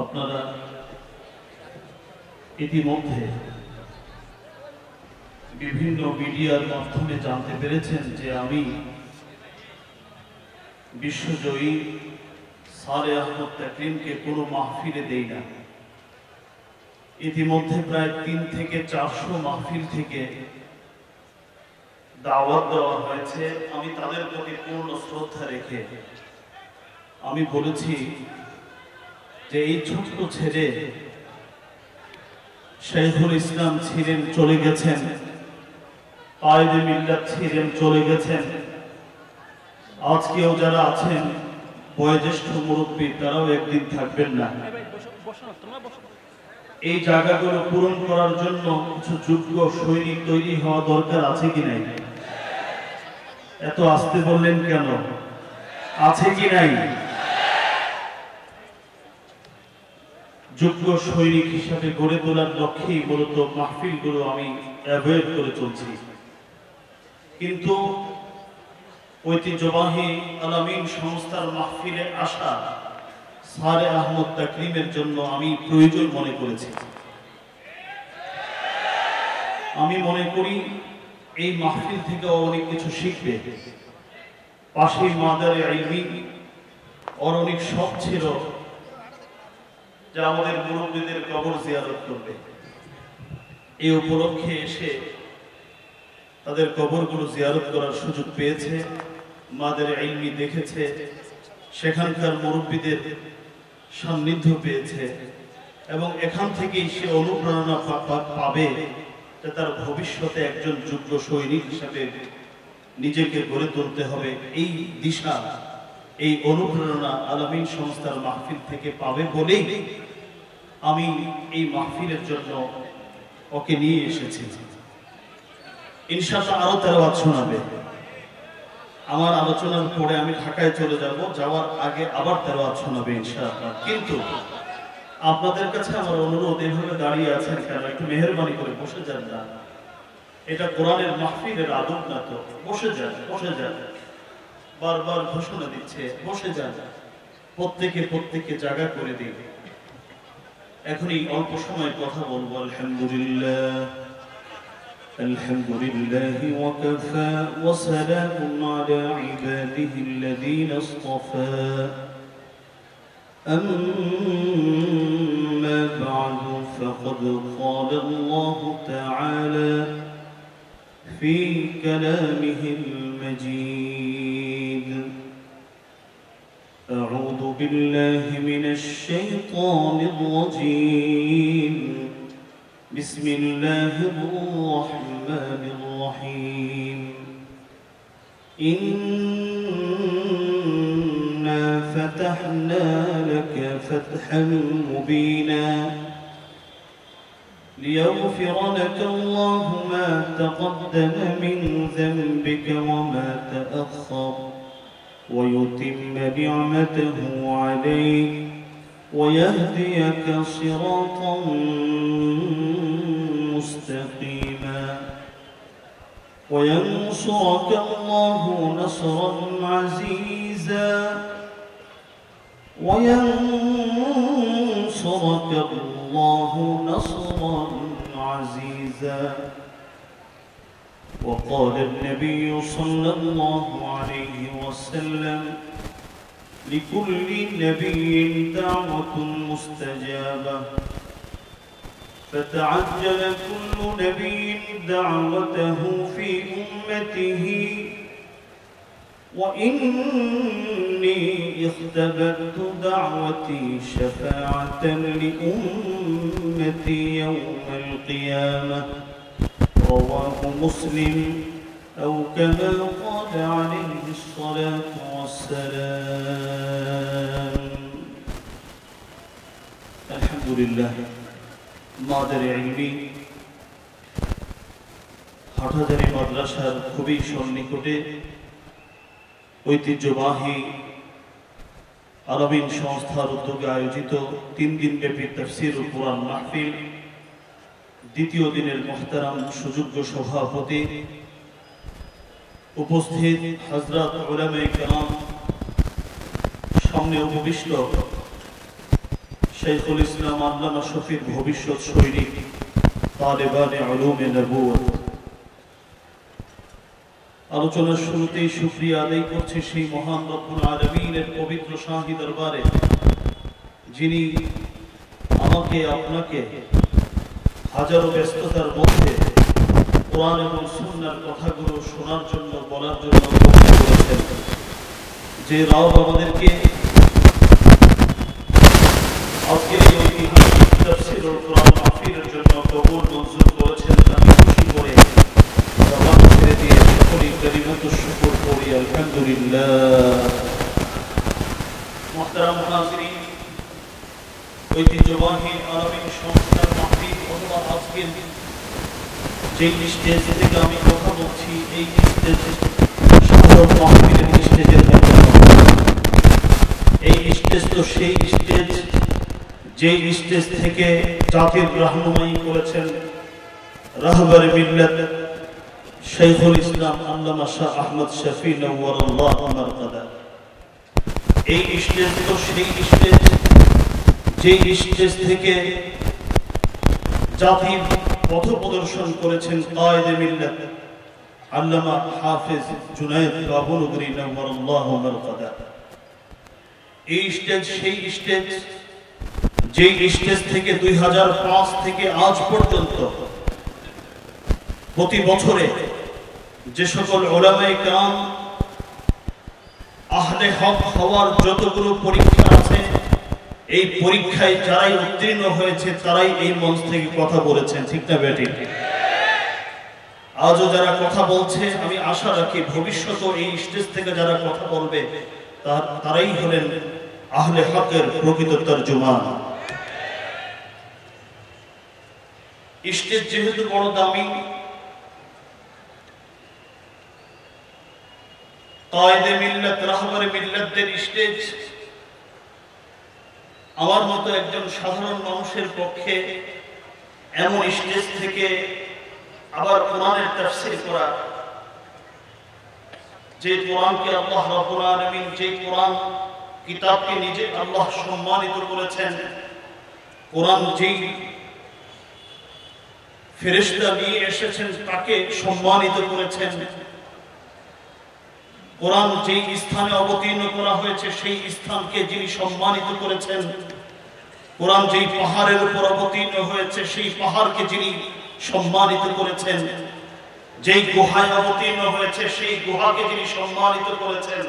আপনারা ইতিমধ্যে বিভিন্ন মিডিয়ার মাধ্যমে জানতে পেরেছেন যে আমি বিশ্বজয়ী সারে আহমদ তাকরিমকে কোনো মাহফিলে দেই না। ইতিমধ্যে প্রায় 3 থেকে 400 মাহফিল থেকে দাওয়াত দেওয়া হয়েছে। আমি তাদের প্রতি পূর্ণ শ্রদ্ধা রেখে আমি বলেছি যে এই ছোট্ট ছেলে শাইখুল ইসলাম ছিলেন, চলে গেছেন, কায়েদে মিল্লাত ছিলেন, চলে গেছেন। আজকেও যারা আছেন বয়োজ্যেষ্ঠ মুরব্বী, তারাও একদিন থাকবেন না। এই জায়গাগুলো পূরণ করার জন্য কিছু যোগ্য সৈনিক তৈরি হওয়া দরকার আছে কি নাই? এত আস্তে বললেন কেন? আছে কি নাই? যোগ্য সৈনিক হিসাবে গড়ে তোলার লক্ষ্যেই মূলত মাহফিলগুলো আমি অ্যাভয়েড করে চলছি। কিন্তু ঐতিহ্যবাহী আলামিন সংস্থার মাহফিলে আসা সারে আহমদ তাকরিমের জন্য আমি প্রয়োজন মনে করেছি। আমি মনে করি এই মাহফিল থেকে অনেক কিছু শিখবে। পাশেই মাদারে ইলমি ওর অনেক শখ ছিল যে আমাদের মুরব্বীদের কবর জিয়ারত করবে। এই উপলক্ষে এসে তাদের কবরগুলো জিয়ারত করার সুযোগ পেয়েছে, মাদারে ইলমি দেখেছে, সেখানকার মুরব্বীদের সান্নিধ্য পেয়েছে এবং এখান থেকেই সে অনুপ্রেরণা পাবে যে তার ভবিষ্যতে একজন যোগ্য সৈনিক হিসাবে নিজেকে গড়ে তুলতে হবে। এই দিশা, এই অনুপ্রেরণা আলামিন সংস্থার মাহফিল থেকে পাবে বলেই আমি এই মাহফিলের জন্য ওকে নিয়ে এসেছি। ইনশাআল্লাহ আরো তেলাওয়াত শোনাবে। আমার আলোচনার পরে আমি ঢাকায় চলে যাব, যাওয়ার আগে আবার তেলাওয়াত শোনাবে ইনশাআল্লাহ। কিন্তু আপনাদের কাছে আমার অনুরোধ, এইভাবে দাঁড়িয়ে আছেন কেন? একটু মেহেরবানি করে বসে যান না। এটা কোরআনের মাহফিলের আদব না তো। বসে যান, বসে যান। বারবার ঘোষণা দিচ্ছে বসে যান। প্রত্যেকে জায়গা করে দিন। এখনই অল্প সময় কথা বলবো। আলহামদুলিল্লাহ আলহামদুলিল্লাহি ওয়া কাফা ওয়া সালামুন আলা ইবাদিহি আল্লাযীনা ইসতাফা أما بعد فقد قال الله تعالى في كلامه المجيد أعوذ بالله من الشيطان الرجيم بسم الله الرحمن الرحيم إنا فتحنا لك فتحا مبينا ليغفر لك الله ما تقدم من ذنبك وما تأخر ويتم نعمته عليك ويهديك صراطا مستقيما وينصرك الله نصرا عزيزا وينصرك الله نصرا عزيزا وقال النبي صلى الله عليه وسلم لكل نبي دعوة مستجابة فتعجل كل نبي دعوته في أمته وإني اختبأت دعوتي شفاعة لأمتي يوم القيامة رواه مسلم أو كما قال عليه الصلاة والسلام الحمد لله মাদারে ইলমি হাটহাজারী মাদ্রাসার খুবই সন্নিকটে ঐতিহ্যবাহী আলামিন সংস্থার উদ্যোগে আয়োজিত 3 দিনব্যাপী তাফসীরুল কুরআন মাহফিল দ্বিতীয় দিনের মুহতারাম সুযোগ্য সভাপতি, উপস্থিত হযরত উলামায়ে কেরাম, সামনে উপবিষ্ট শাইখুল ইসলাম আল্লামা শফির ভবিষ্যৎ সৈনিক তালেবানে উলুমে নবুয়ত। আলোচনার শুরুতেই শুকরিয়া আদায় করছি সেই মহান রব্বুল আলামিনের পবিত্র শাহী দরবারে, যিনি আমাকে আপনাকে হাজারো ব্যস্ততার মধ্যে কোরআন এবং সুন্নাহর কথাগুলো শোনার জন্য, বলার জন্য কবুল করেছেন। যে রব আমাদেরকে আজকের এই ঐতিহাসিক তাফসীরুল কোরআন মাহফিলের জন্য কবুল মঞ্জুর করেছেন, আমি খুশি করে জবান ছেড়ে দিয়ে সকলেই কালিমাতুশ শুকর পড়ি আলহামদুলিল্লাহ। মুহতারাম হাজিরিন, ঐতিহ্যবাহী আরবিন সংস্থার মাহফিল অথবা আজকের যেই স্টেজ থেকে আমি কথা বলছি, এই স্টেজ সাধারণ মাহফিলের স্টেজের মতো। এই স্টেজ তো সেই স্টেজ যেই স্টেজ থেকে জাতির রাহনুমাই করেছেন রাহবার মিল্লাত শাইখুল ইসলাম আল্লামা শাহ আহমদ শফি নওয়ারাল্লাহু মারকাদা। এই স্টেজ তো সেই স্টেজ যেই স্টেজ থেকে জাতির পথ প্রদর্শন করেছেন কায়েদে মিল্লাত আল্লামা হাফেজ জুনায়েদ বাবুনগরী নওয়ারাল্লাহু মারকাদা। এই স্টেজ সেই স্টেজ যেই স্টেজ থেকে 2005 থেকে আজ পর্যন্ত প্রতি বছরে যে সকল উলামায়ে কেরাম আহলে হক হওয়ার যতগুলো পরীক্ষা আছে, এই পরীক্ষায় যারাই উত্তীর্ণ হয়েছে তারাই এই মঞ্চ থেকে কথা বলেছেন, ঠিক না বেঠিক? আজও যারা কথা বলছে, আমি আশা রাখি ভবিষ্যতেও এই স্টেজ থেকে যারা কথা বলবে তারাই হলেন আহলে হকের প্রকৃত তর্জমান। স্টেজ যেহেতু বড় দামি, কায়েদে মিল্লাত রাহবারে মিল্লাতদের স্টেজ আমার মতো একজন সাধারণ মানুষের পক্ষে এমন স্টেজ থেকে আবার কোরআনের তাফসীর করা, যে কোরআনকে আল্লাহ রাব্বুল আলামিন, যে কোরআন কিতাবকে নিজে আল্লাহ সম্মানিত করেছেন, কোরআন যেই ফেরেশতা নিয়ে এসেছেন তাকে সম্মানিত করেছেন, কোরআন যেই স্থানে অবতীর্ণ করা হয়েছে সেই স্থানকে যিনি সম্মানিত করেছেন, কোরআন যেই পাহাড়ের উপর অবতীর্ণ হয়েছে সেই পাহাড়কে যিনি সম্মানিত করেছেন, যেই গুহায় অবতীর্ণ হয়েছে সেই গুহাকে যিনি সম্মানিত করেছেন,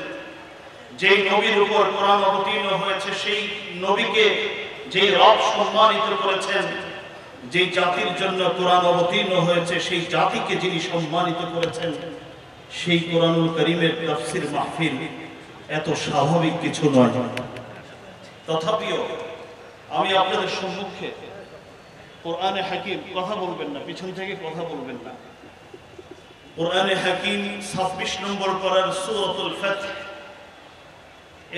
যেই নবীর উপর কোরআন অবতীর্ণ হয়েছে সেই নবীকে যেই রব সম্মানিত করেছেন, যেই জাতির জন্য কোরআন অবতীর্ণ হয়েছে সেই জাতিকে যিনি সম্মানিত করেছেন, সেই কোরআনুল কারীমের তাফসীর মাহফিল এত স্বাভাবিক কিছু নয়। তথাপিও আমি আপনাদের সম্মুখে কোরআনে হাকিম, কথা বলবেন না, পিছন থেকে কথা বলবেন না, কোরআনে হাকিম 26 নম্বর পারার সূরাতুল ফাতহ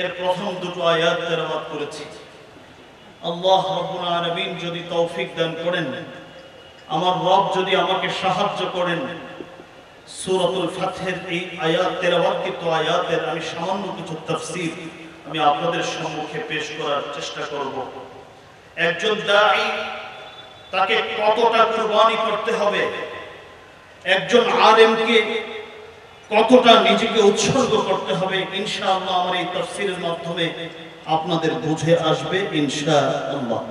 এর প্রথম দুটো আয়াত তেলাওয়াত করেছি। আল্লাহ রাব্বুল আলামিন যদি তৌফিক দান করেন, আমার রব যদি আমাকে সাহায্য করেন, সূরাতুল ফাতহের এই আয়াত তেলাওয়াতকৃত আয়াতের আমি সামান্য কিছু তাফসীর আমি আপনাদের সম্মুখে পেশ করার চেষ্টা করব। একজন দাঈ তাকে কতটা কুরবানি করতে হবে, একজন আলেমকে কতটা নিজেকে উৎসর্গ করতে হবে, ইনশাআল্লাহ আমার এই তাফসীরের মাধ্যমে আপনাদের বুঝে আসবে ইনশাআল্লাহ।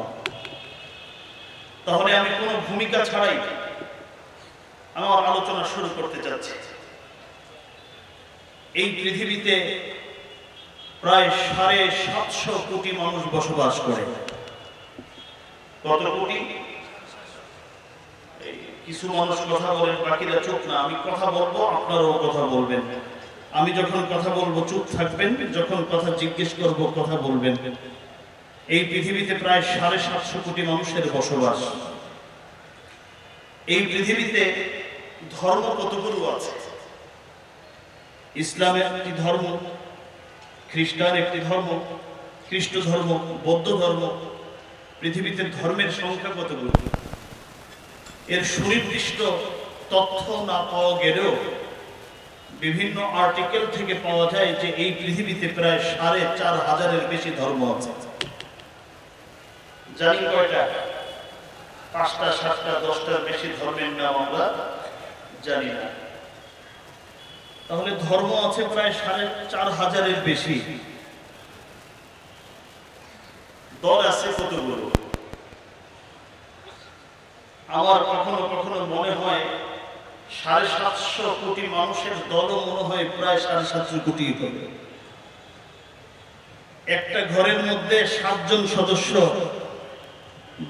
তাহলে আমি কোনো ভূমিকা ছাড়াই আমার আলোচনা শুরু করতে যাচ্ছি। এই পৃথিবীতে প্রায় 750 কোটি মানুষ বসবাস করে। কত কোটি? কিছু মানুষ কথা বলেন, বাকিরা চুপ না। আমি কথা বলবো, আপনারাও কথা বলবেন। আমি যখন কথা বলবো চুপ থাকবেন, যখন কথা জিজ্ঞেস করব কথা বলবেন। এই পৃথিবীতে প্রায় 750 কোটি মানুষের বসবাস। এই পৃথিবীতে ধর্ম কতগুলো আছে? ইসলাম একটি ধর্ম, খ্রিস্টান একটি ধর্ম, খ্রিস্ট ধর্ম, বৌদ্ধ ধর্ম। পৃথিবীতে ধর্মের সংখ্যা কতগুলো? এর সুনির্দিষ্ট তথ্য না পাওয়া গেলেও বিভিন্ন আর্টিকেল থেকে পাওয়া যায় যে এই পৃথিবীতে প্রায় 4500-এর বেশি ধর্ম আছে। জানি কয়টা? 5টা 7টা 10টার বেশি ধর্মের নাম আমরা জানি না। তাহলে ধর্ম আছে প্রায় 4,500-এর বেশি, দল আছে কতগুলো? আমার কখনো কখনো মনে হয় 750 কোটি মানুষের দলও মনে হয় প্রায় 750 কোটি হবে। একটা ঘরের মধ্যে 7 জন সদস্য,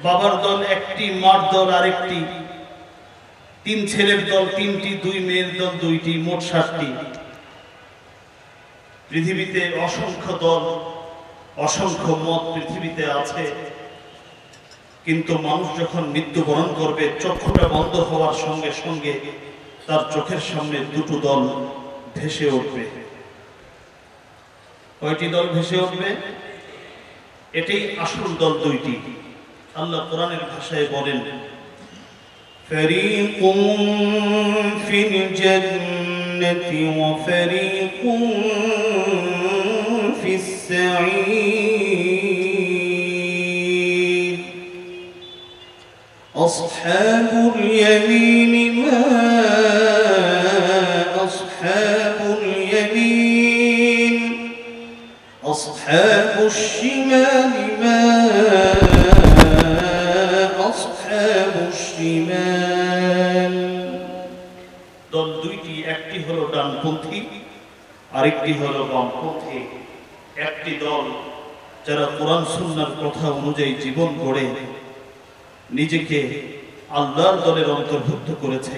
বাবার দল একটি, মার দল আরেকটি, 3 ছেলের দল 3টি, 2 মেয়ের দল 2টি, মোট 7টি। পৃথিবীতে অসংখ্য দল, অসংখ্য মত পৃথিবীতে আছে, কিন্তু মানুষ যখন মৃত্যুবরণ করবে চক্ষুটা বন্ধ হওয়ার সঙ্গে সঙ্গে তার চোখের সামনে 2টো দল ভেসে উঠবে। কয়টি দল ভেসে উঠবে? এটাই আসল দল 2টি। আল্লাহ কোরআনের ভাষায় বলেন, ফারিকুম ফিল জান্নাতি ওয়া ফারিকুম ফিস সাঈর আসহাবুল ইয়ামিন মা আসহাবুল ইয়ামিন আসহাবুশ শিমাল মা দল 2টি, একটি হলো ডানপন্থী আরেকটি হলো বামপন্থী। একটি দল যারা কোরআন সুন্নাহর কথা অনুযায়ী জীবন গড়ে নিজেকে আল্লাহর দলের অন্তর্ভুক্ত করেছে,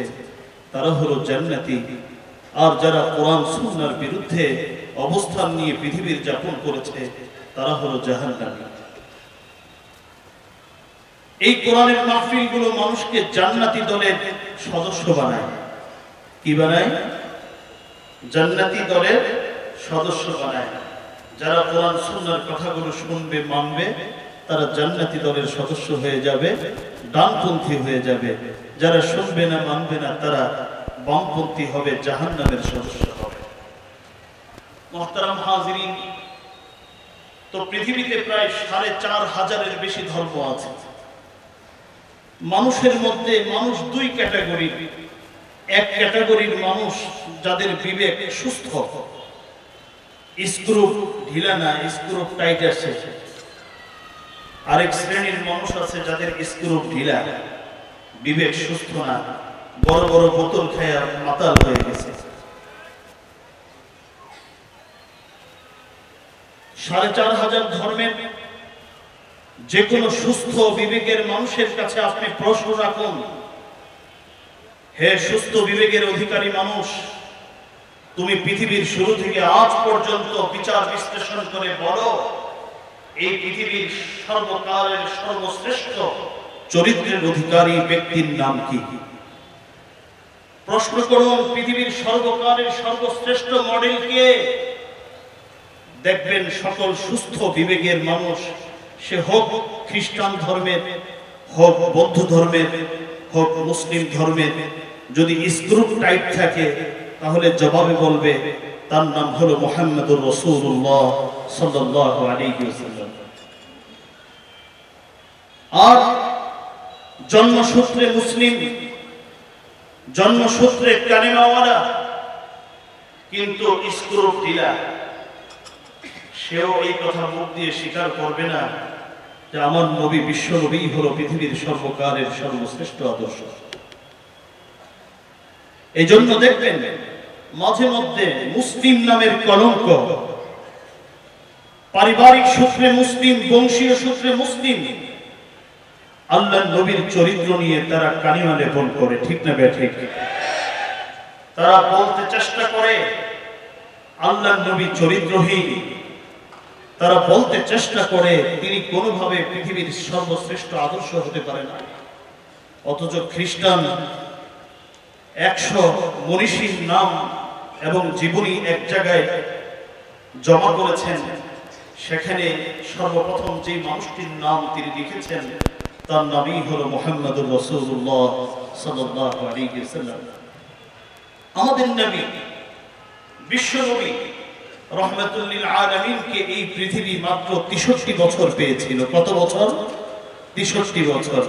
তারা হলো জান্নাতি। আর যারা কোরআন সুন্নাহর বিরুদ্ধে অবস্থান নিয়ে পৃথিবীর যাপন করেছে তারা হলো জাহান্নামী। এই কোরআনের মাহফিলগুলো মানুষকে জান্নাতি দলের সদস্য বানায়। কি বানায়? জান্নাতি দলের সদস্য বানায়। যারা কোরআন সুন্নাহর কথাগুলো শুনবে, মানবে, তারা জান্নাতি দলের সদস্য হয়ে যাবে, ডানপন্থী হয়ে যাবে। যারা শুনবে না, মানবে না, তারা বামপন্থী হবে, জাহান্নামের সদস্য হবে। মুহতারাম হাজিরিন, তো পৃথিবীতে প্রায় 4,500-এর বেশি ধর্ম আছে। মানুষের মধ্যে মানুষ 2 ক্যাটাগরির। এক ক্যাটাগরির মানুষ যাদের বিবেক সুস্থ, স্ক্রু ঢিলা না, স্ক্রু টাইট আছে। আরেক শ্রেণীর মানুষ আছে যাদের স্ক্রু ঢিলা, বিবেক সুস্থ না, বড় বড় বোতল খেয়ে মাতাল হয়ে গেছে। 4,500 ধর্মের যে কোনো সুস্থ বিবেকের মানুষের কাছে আপনি প্রশ্ন রাখুন, হে সুস্থ বিবেকের অধিকারী মানুষ, তুমি পৃথিবীর শুরু থেকে আজ পর্যন্ত বিচার বিশ্লেষণ করে বলো, এই পৃথিবীর সর্বকালের সর্বশ্রেষ্ঠ চরিত্রের অধিকারী ব্যক্তির নাম কি? প্রশ্ন করুন, পৃথিবীর সর্বকালের সর্বশ্রেষ্ঠ মডেল কে? দেখবেন সকল সুস্থ বিবেকের মানুষ, সে হোক খ্রিস্টান ধর্মের, হোক বৌদ্ধ ধর্মের, হোক মুসলিম ধর্মের, যদি স্ক্রু টাইট থাকে তাহলে জবাবে বলবে তার নাম হলো মুহাম্মদুর রাসূলুল্লাহ সাল্লাল্লাহু আলাইহি ওয়াসাল্লাম। আর জন্মসূত্রে মুসলিম, জন্মসূত্রে কালিমাওয়ালা, কিন্তু স্ক্রু ঢিলা, সেও এই কথা মুখ দিয়ে স্বীকার করবে না যে আমার নবী, বিশ্ব নবী হলো পৃথিবীর সর্বকালের সর্বশ্রেষ্ঠ আদর্শ। এই জন্য দেখবেন মাঝে মধ্যে মুসলিম নামের কলঙ্ক, পারিবারিক সূত্রে মুসলিম, বংশীয় সূত্রে মুসলিম, আল্লাহর নবীর চরিত্র নিয়ে তারা কালিমা লেপন করে। ঠিক না ঠিক? তারা বলতে চেষ্টা করে আল্লাহর নবী চরিত্রহীন, তারা বলতে চেষ্টা করে তিনি কোনোভাবে পৃথিবীর সর্বশ্রেষ্ঠ আদর্শ হতে পারে না। অথচ খ্রিস্টান 100 মনীষীর নাম এবং জীবনী এক জায়গায় জমা করেছেন, সেখানে সর্বপ্রথম যে মানুষটির নাম তিনি লিখেছেন তার নামই হলো মুহাম্মদুর রাসূলুল্লাহ সাল্লাল্লাহু আলাইহি ওয়াসাল্লাম। আমাদের নবী, বিশ্ব নবী রাহমাতুল লিল আলামিনকে এই পৃথিবী মাত্র 63 বছর পেয়েছিল। কত বছর? 63 বছর।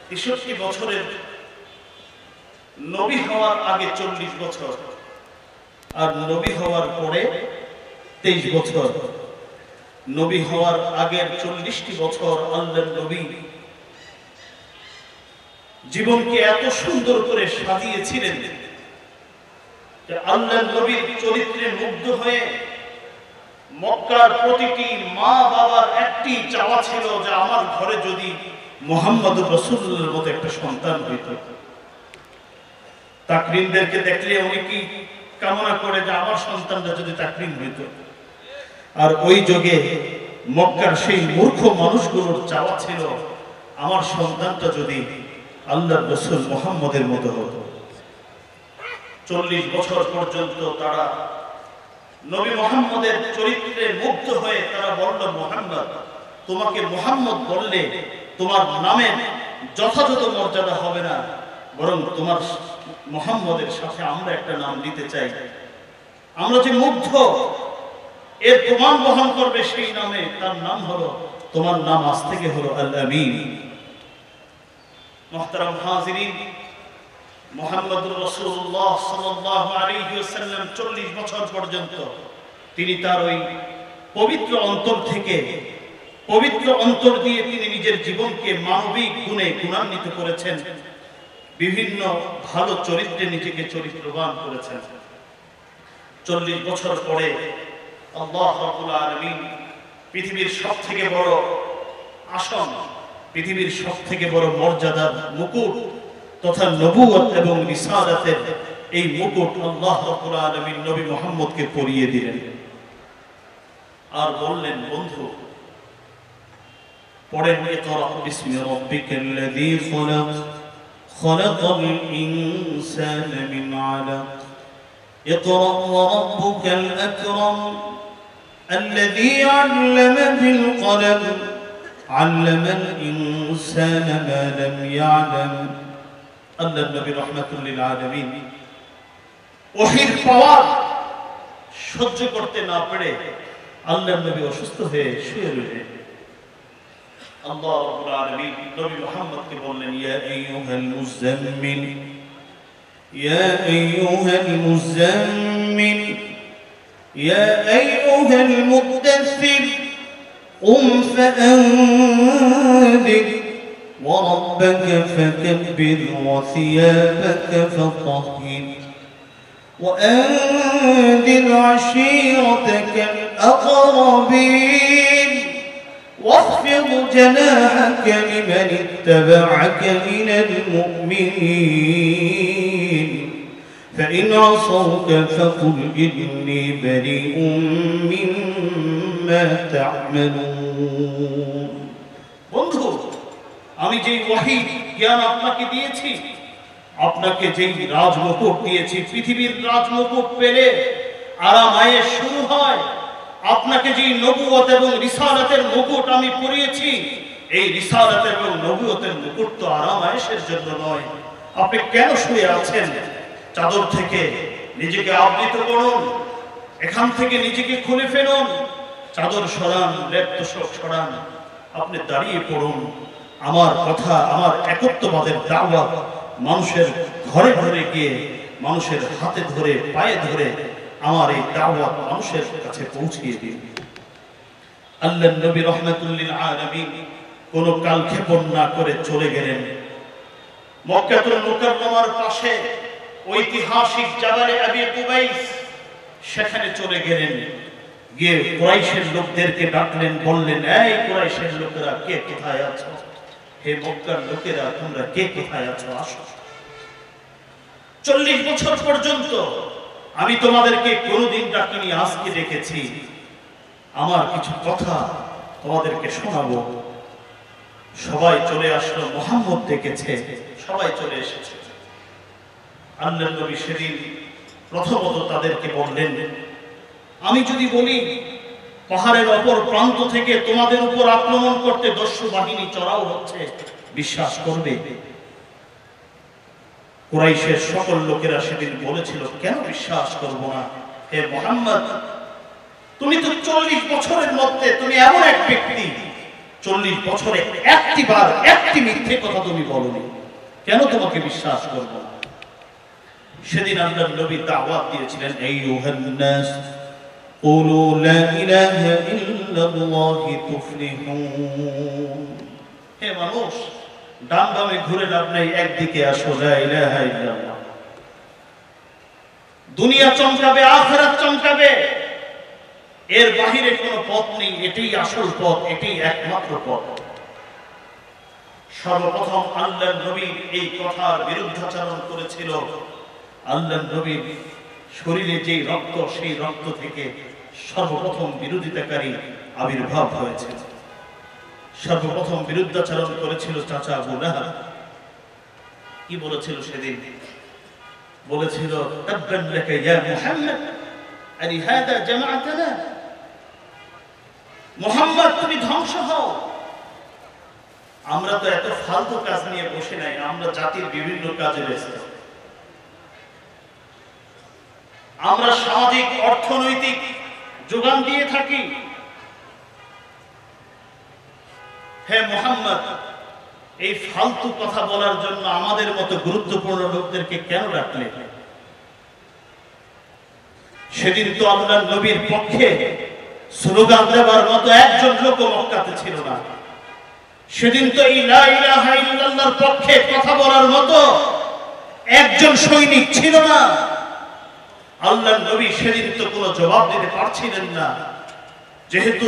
63 বছরের নবী হওয়ার আগে 40 বছর, আর নবী হওয়ার পরে 23 বছর। নবী হওয়ার আগের 40টি বছর আল্লাহর নবী জীবনকে এত সুন্দর করে সাজিয়েছিলেন যে আল্লাহর নবীর চরিত্রে মুগ্ধ হয়ে মক্কার প্রতিটি মা বাবার একটি চাওয়া ছিল যে আমার ঘরে যদি মুহাম্মদুর রাসূলুল্লাহর মতো একটা সন্তান হইত। তাকরিমদেরকে দেখলে অনেকেই কামনা করে যে আমার সন্তানটা যদি তাকরিম হইত। আর ওই যুগে মক্কার সেই মূর্খ মানুষগুলোর চাওয়া ছিল আমার সন্তানটা যদি আল্লাহর রাসূল মুহাম্মদের মতো হতো। 40 বছর পর্যন্ত তারা নবী মুহাম্মদের চরিত্রে মুগ্ধ হয়ে তারা বলল, মুহাম্মদ, তোমাকে মুহাম্মদ বললে তোমার নামের যথাযথ মর্যাদা হবে না, বরং তোমার মুহাম্মদের সাথে আমরা একটা নাম দিতে চাই। আমরা যে মুগ্ধ, এর প্রমাণ বহন করবে সেই নামে, তার নাম হলো, তোমার নাম আজ থেকে হলো আল আমিন। মুহতারাম হাজিরিন, মুহাম্মদুর রাসূলুল্লাহ সাল্লাল্লাহু আলাইহি ওয়াসাল্লাম 40 বছর পর্যন্ত তিনি তার ওই পবিত্র অন্তর থেকে, পবিত্র অন্তর দিয়ে তিনি নিজের জীবনকে মানবিক গুণে গুণান্বিত করেছেন, বিভিন্ন ভালো চরিত্রে নিজেকে চরিত্রবান করেছেন। 40 বছর পরে আল্লাহ রাব্বুল আলামিন পৃথিবীর সবথেকে বড় আসন, পৃথিবীর সবথেকে বড় মর্যাদার মুকুট তথা নবুয়ত এবং রিসালাতের এই মুকুট আল্লাহ রাব্বুল আলামিন নবী মুহাম্মদকে পরিয়ে দিলেন। আর বললেন, বন্ধু পড়েন, ইকরা বিসমি রাব্বিকাল্লাযী খলাক খলাকাল ইনসানা মিন আলাক ইকরা ওয়া রাব্বুকাল আকরাম الذي علم بالقلم علم الإنسان ما لم يعلم আল্লাহর নবী রাহমাতুল লিল আলামিন ওহীর পাওয়ার সহ্য করতে না পেরে আল্লাহর নবী অসুস্থ হয়ে শুয়ে রইলেন। আল্লাহ রাব্বুল আলামিন নবী মুহাম্মদকে বললেন, ইয়া আইয়ুহাল মুযাম্মিল ইয়া আইয়ুহাল মুযাম্মিল ইয়া আইয়ুহাল মুদ্দাসসির قم فأنذر وربك فكبر وثيابك فطهر وأنذر عشيرتك الأقربين واخفض جناحك لمن اتبعك من المؤمنين فإن عصوك فقل إني بريء مما تعملون বন্ধু, আমি যেই ওহী জ্ঞান আপনাকে দিয়েছি, আপনাকে যেই রাজমুকুট দিয়েছি, পৃথিবীর রাজমুকুট পেলে আরাম আয়েশ শুরু হয়। আপনাকে যেই নবুয়ত এবং রিসালাতের মুকুট আমি পরিয়েছি, এই রিসালাত এবং নবুয়তের মুকুট তো আরাম আয়েশের জন্য নয়। আপনি কেন শুয়ে আছেন? চাদর থেকে নিজেকে আবৃত করুন, এখান থেকে নিজেকে খুলে ফেলুন, চাদর সরান, লেপ তোশক সরান, আপনি দাঁড়িয়ে পড়ুন। আমার কথা, আমার একত্ববাদের দাওয়াত মানুষের ঘরে ঘরে গিয়ে, মানুষের হাতে ধরে, পায়ে ধরে আমার এই দাওয়াত মানুষের কাছে পৌঁছিয়ে দিন। আল্লাহর নবী রাহমাতুল লিল আলামিন কোনো কালক্ষেপণ না করে চলে গেলেন মক্কাতুল মুকাররমার পাশে ঐতিহাসিক জাবালে আবি কুবাইস, সেখানে চলে গেলেন। গিয়ে কুরাইশের লোকদেরকে ডাকলেন, বললেন, এই কুরাইশের লোকেরা, কে কোথায় আছো? হে মক্কার লোকেরা, তোমরা কে কোথায় আছো? আসো। 40 বছর পর্যন্ত আমি তোমাদেরকে কোনোদিন ডাকিনি, আজকে ডেকেছি। আমার কিছু কথা তোমাদেরকে শোনাবো। সবাই চলে আসলো, মুহাম্মদ ডেকেছে, সবাই চলে এসেছে। আল্লাহর নবী সেদিন প্রথমত তাদেরকে বললেন, আমি যদি বলি পাহাড়ের অপর প্রান্ত থেকে তোমাদের উপর আক্রমণ করতে দস্যু বাহিনী চড়াও হচ্ছে, বিশ্বাস করবে? কুরাইশের সকল লোকেরা সেদিন বলেছিল, কেন বিশ্বাস করব না? হে মুহাম্মদ, তুমি তো 40 বছরের মধ্যে তুমি এমন এক ব্যক্তি 40 বছরে একটিবার একটি মিথ্যে কথা তুমি বলনি, কেন তোমাকে বিশ্বাস করব না? সেদিন আল্লাহর নবী দাওয়াত দিয়েছিলেন, আইয়ুহান নাস কুলু লা ইলাহা ইল্লাল্লাহি তুফলিহুন। হে মানুষ, ডান বামে ঘুরে লাভ নাই, একদিকে আসো, লা ইলাহা ইল্লাল্লাহ। দুনিয়া চমকাবে, আখিরাত চমকাবে, এর বাহিরে কোনো পথ নেই, এটাই আসল পথ, এটাই একমাত্র পথ। সর্বপ্রথম আল্লাহর নবীর এই কথার বিরুদ্ধাচরণ করেছিল। আল্লাহর নবীর শরীরে যে রক্ত, সেই রক্ত থেকে সর্বপ্রথম বিরোধিতাকারী আবির্ভাব হয়েছে। সর্বপ্রথম বিরুদ্ধাচরণ করেছিল চাচা আবু লাহাব। কি বলেছিল সেদিন? বলেছিল, তাব্বান লাকা ইয়া মুহাম্মদ আলিহাদা জামাআতানা। মুহাম্মদ, তুমি ধ্বংস হও। আমরা তো এত ফালতু কাজ নিয়ে বসে নাই, আমরা জাতির বিভিন্ন কাজে ব্যস্ত। আমরা সামাজিক অর্থনৈতিক যোগান দিয়ে থাকি। হে মুহাম্মদ, এই ফালতু কথা বলার জন্য আমাদের মতো গুরুত্বপূর্ণ লোকদেরকে কেন ডাকলে? সেদিন তো আল্লাহর নবীর পক্ষে স্লোগান দেওয়ার মতো একজন লোক মক্কাতে ছিল না। সেদিন তো এই লা ইলাহা ইল্লাল্লাহর পক্ষে কথা বলার মতো একজন সৈনিক ছিল না। আল্লাহর নবী সেদিন তো কোনো জবাব দিতে পারছিলেন না। যেহেতু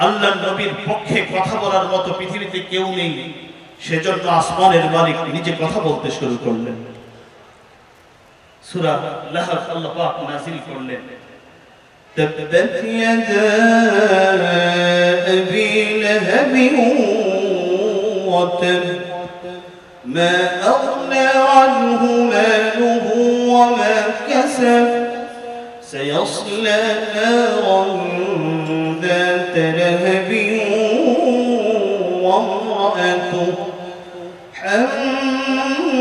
আল্লাহর নবীর পক্ষে কথা বলার মতো পৃথিবীতে কেউ নেই, সেজন্য আসমানের মালিক নিজে কথা বলতে শুরু করলেন। সূরা লাহব আল্লাহ পাক নাযিল করলেন, তাব্বাত ইয়াদা আবি লাহাব ওয়া তাব মা আগনা আনহু মালুহু ওয়া মা কাসাব সায়াসলা নারান ذات لهب وامرأته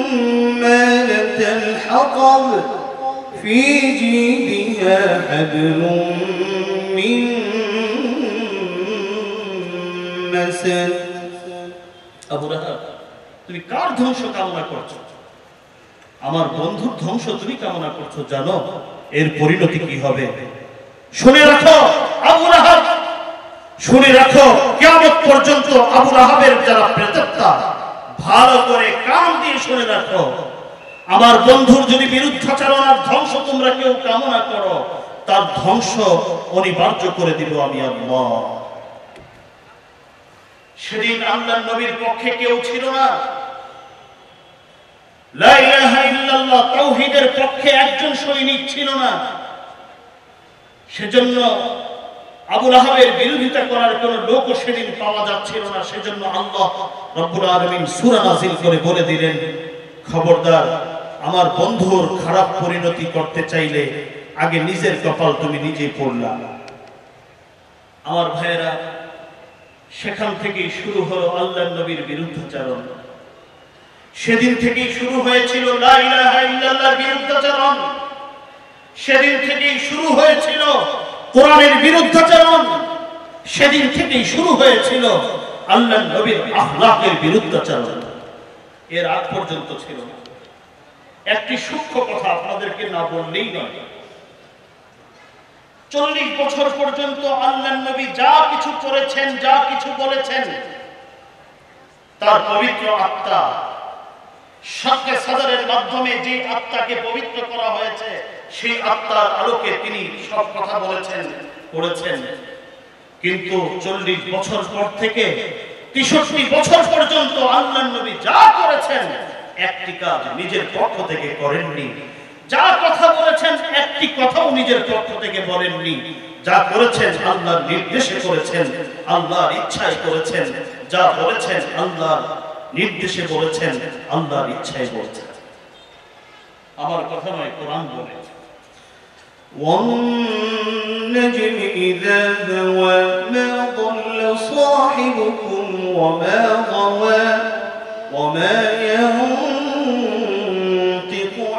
حمالة الحطب في جيدها حبل من مسد। আবু লাহাব, তুমি কার ধ্বংস কামনা করছো? আমার বন্ধুর ধ্বংস তুমি কামনা করছো। জানো এর পরিণতি কি হবে? শুনে রাখো আবু লাহাব, শুনে রাখো, কিয়ামত পর্যন্ত আবু লাহাবের যারা প্রেতাত্মা, ভালো করে কান দিয়ে শুনে রাখো, আমার বন্ধুর যদি বিরুদ্ধাচরণ আর ধ্বংস তোমরা কেউ কামনা করো, তার ধ্বংস অনিবার্য করে দিব আমি আল্লাহ। সেদিন আল্লাহর নবীর পক্ষে কেউ ছিল না। লা ইলাহা ইল্লাল্লাহ তাওহীদের পক্ষে একজন সৈনিক ছিল না। সেজন্য আবু লাহাবের বিরোধিতা করার কোন লোকও সেদিন পাওয়া যাচ্ছিল না। সেজন্য আল্লাহ রব্বুল আলামিন সূরা নাযিল করে বলে দিলেন, খবরদার, আমার বন্ধুর খারাপ পরিণতি করতে চাইলে আগে নিজের কপাল তুমি নিজেই পোড়লা। আমার ভাইয়েরা, সেখান থেকেই শুরু হলো আল্লাহর নবীর বিরুদ্ধাচরণ। সেদিন থেকেই শুরু হয়েছিল লা ইলাহা ইল্লাল্লাহর বিরুদ্ধাচরণ। সেদিন থেকেই শুরু হয়েছিল কোরআনের বিরুদ্ধাচরণ। সেদিন থেকেই শুরু হয়েছিল আল্লাহর নবীর আখলাকের বিরুদ্ধাচরণ। এর আগ পর্যন্ত ছিল না। একটি সূক্ষ্ম কথা আপনাদেরকে না বললেই নয়, 40 বছর পর্যন্ত আল্লাহর নবী যা কিছু করেছেন, যা কিছু বলেছেন, তার পবিত্র আত্মা শাক্কে সাদরের মাধ্যমে যে আত্মাকে পবিত্র করা হয়েছে, সেই আত্মার আলোকে তিনি সব কথা বলেছেন, করেছেন। কিন্তু 40 বছর পর থেকে 63 বছর পর্যন্ত আল্লাহর নবী যা করেছেন, একটি কাজ নিজের পক্ষ থেকে করেননি। যা কথা বলেছেন, একটি কথাও নিজের পক্ষ থেকে বলেননি। যা করেছেন আল্লাহর নির্দেশে করেছেন, আল্লাহর ইচ্ছায় করেছেন। যা বলেছেন আল্লাহর নির্দেশে বলেছেন, আল্লাহর ইচ্ছায় বলেছেন। আমার কথা নয়, কোরআন বলেছে, وَالنَّجْمِ إِذَا هَوَى مَا ضَلَّ صَاحِبُكُمْ وَمَا غَوَى وَمَا يَنطِقُ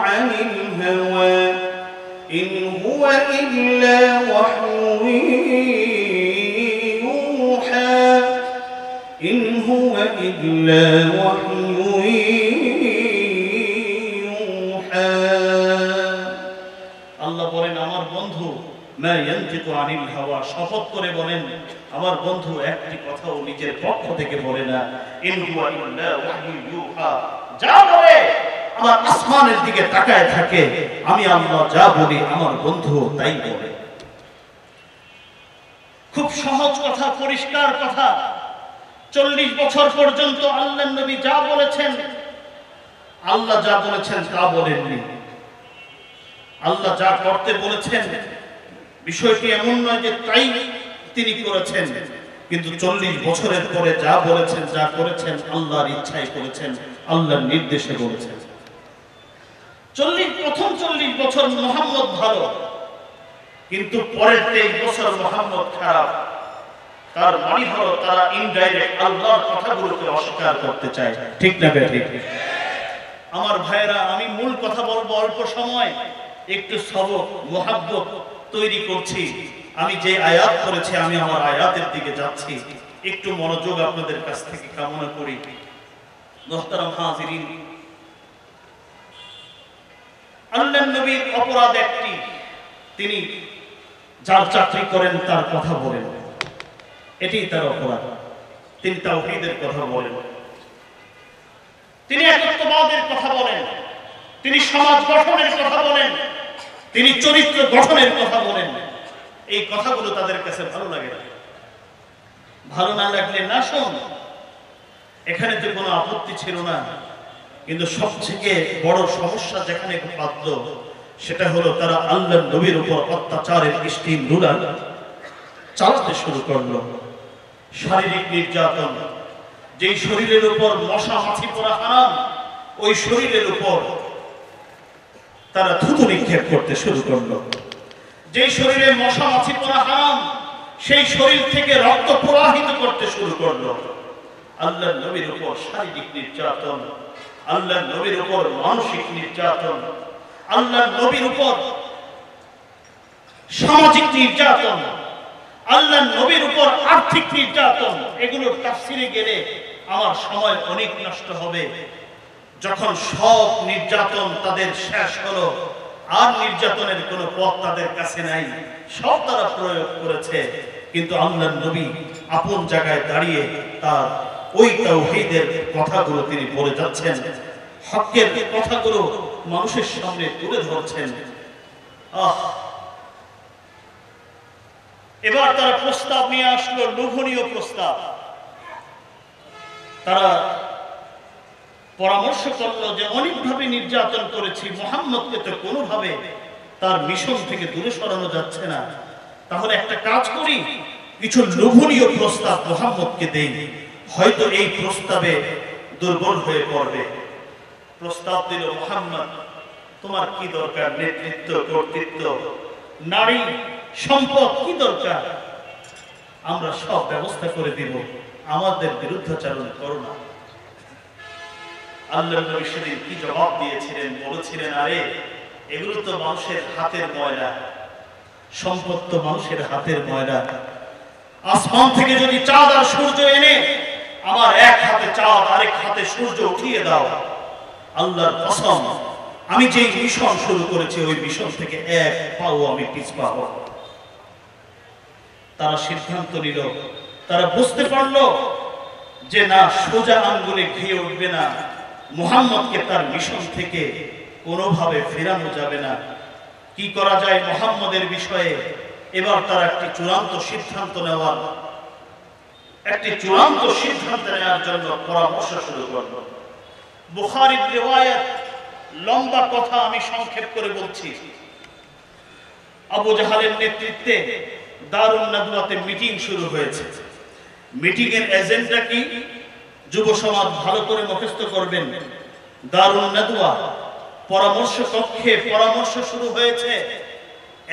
عَنِ الْهَوَى إِنْ هُوَ إِلَّا وَحْيٌ يُوحَى إلا وحي يوحى আল্লাহ বলেন আমার বন্ধু মা ইয়ানতিকু আনিল হাওয়া, শপথ করে বলেন আমার বন্ধু একটি কথাও নিজের পক্ষ থেকে বলে না। ইন হুয়া ইল্লা ওয়াহয়ু ইউহা, যা বলে আমার আসমানের দিকে তাকায় থাকে, আমি আল্লাহ যা বলি আমার বন্ধু তাই বলে। খুব সহজ কথা, পরিষ্কার কথা। 40 বছর পর্যন্ত আল্লাহর নবী যা বলেছেন, আল্লাহ যা বলেছেন তা বলেননি। আল্লাহ যা করতে বলেছেন বিষয়টি এমন নয় যে তাই তিনি করেছেন, কিন্তু 40 বছরের পরে যা বলেছেন যা করেছেন আল্লাহর ইচ্ছায় করেছেন, আল্লাহর নির্দেশে বলেছেন। প্রথম 40 বছর মুহাম্মদ ভালো, কিন্তু পরের 23 বছর মুহাম্মদ খারাপ। তার মানে হলো তারা ইনডাইরেক্ট আল্লাহর কথাগুলোকে অস্বীকার করতে চায়। ঠিক না ঠিক? আমার ভাইরা, আমি মূল কথা বলবো অল্প সময়, একটু সবক মুহাব্বত তৈরি করছি। আমি যে আয়াত করেছি আমি আমার আয়াতের দিকে যাচ্ছি, একটু মনোযোগ আপনাদের কাছ থেকে কামনা করি। মুহতারাম হাজিরিন, আল্লাহর নবীর অপরাধ একটি, তিনি যার চাকরি করেন তার কথা বলেন, এটাই তার অপরাধ। তিনি তাওহীদের কথা বলেন, তিনি একত্ববাদের কথা বলেন, তিনি সমাজ গঠনের কথা বলেন, তিনি চরিত্র গঠনের কথা বলেন। এই কথাগুলো তাদের কাছে ভালো লাগে না। ভালো না লাগলে না শোন, এখানে তো কোনো আপত্তি ছিল না। কিন্তু সবথেকে বড় সমস্যা যেখানে বাঁধল সেটা হলো তারা আল্লাহর নবীর উপর অত্যাচারের স্টিম রুলার চালাতে শুরু করলো। শারীরিক নির্যাতন, যেই শরীরের উপর মশা মাছি পড়া হারাম, ওই শরীরের উপর তারা থুতু নিক্ষেপ করতে শুরু করলো। যেই শরীরে মশা মাছি পড়া হারাম, সেই শরীর থেকে রক্ত প্রবাহিত করতে শুরু করলো। আল্লাহর নবীর উপর শারীরিক নির্যাতন, আল্লাহর নবীর উপর মানসিক নির্যাতন, আল্লাহর নবীর উপর সামাজিক নির্যাতন, আল্লাহর নবীর উপর আর্থিক নির্যাতন। এগুলোর তাফসিরে গেলে আমার সময় অনেক নষ্ট হবে। যখন সব নির্যাতন তাদের শেষ হলো, আর নির্যাতনের কোনো পথ তাদের কাছে নাই, সব তারা প্রয়োগ করেছে। কিন্তু আল্লাহর নবী আপন জায়গায় দাঁড়িয়ে তার ওই তাওহীদের কথাগুলো তিনি বলে যাচ্ছেন, হকের কথাগুলো মানুষের সামনে তুলে ধরছেন। এবার তারা প্রস্তাব নিয়ে আসলো, লোভনীয় প্রস্তাব। তারা পরামর্শ করলো যে অনেকভাবে নির্যাতন করেছি, মুহাম্মদকে তো কোনোভাবে তার মিশন থেকে দূরে সরানো যাচ্ছে না, তাহলে একটা কাজ করি, কিছু লোভনীয় প্রস্তাব মুহাম্মদকে দেই, হয়তো এই প্রস্তাবে দুর্বল হয়ে পড়বে। প্রস্তাব দিল, মুহাম্মদ তোমার কি দরকার? নেতৃত্ব, কর্তৃত্ব, নারী, সম্পদ কি দরকার? আমরা সব ব্যবস্থা করে দিব, আমাদের বিরুদ্ধাচরণ করো না। আল্লাহর নবী সেদিন কি জবাব দিয়েছিলেন? বলেছিলেন, আরে এগুলো তো মানুষের হাতের ময়লা, সম্পদ তো মানুষের হাতের ময়লা। আসমান থেকে যদি চাঁদ আর সূর্য এনে আমার এক হাতে চাঁদ আরেক হাতে সূর্য উঠিয়ে দাও, আল্লাহর কসম আমি যে মিশন শুরু করেছি ওই মিশন থেকে এক পাও আমি পিছপা হব। তারা সিদ্ধান্ত নিল, তারা বুঝতে পারলো যে না, সোজা আঙ্গুলে ঘিয়ে উঠবে না, মুহাম্মদকে তার মিশন থেকে কোনোভাবে ফেরানো যাবে না। কি করা যায় মুহাম্মদের বিষয়ে? এবার তারা একটি চূড়ান্ত সিদ্ধান্ত নেওয়ার জন্য পরামর্শ শুরু করল। বুখারীর রিওয়ায়াত, লম্বা কথা আমি সংক্ষেপ করে বলছি। আবু জাহালের নেতৃত্বে দারুন নাদওয়াতে মিটিং শুরু হয়েছে। মিটিং এর এজেন্ডা কি? যুব সমাজ ভালো করে মুখস্থ করবেন। দারুন নাদওয়া পরামর্শ কক্ষে পরামর্শ শুরু হয়েছে।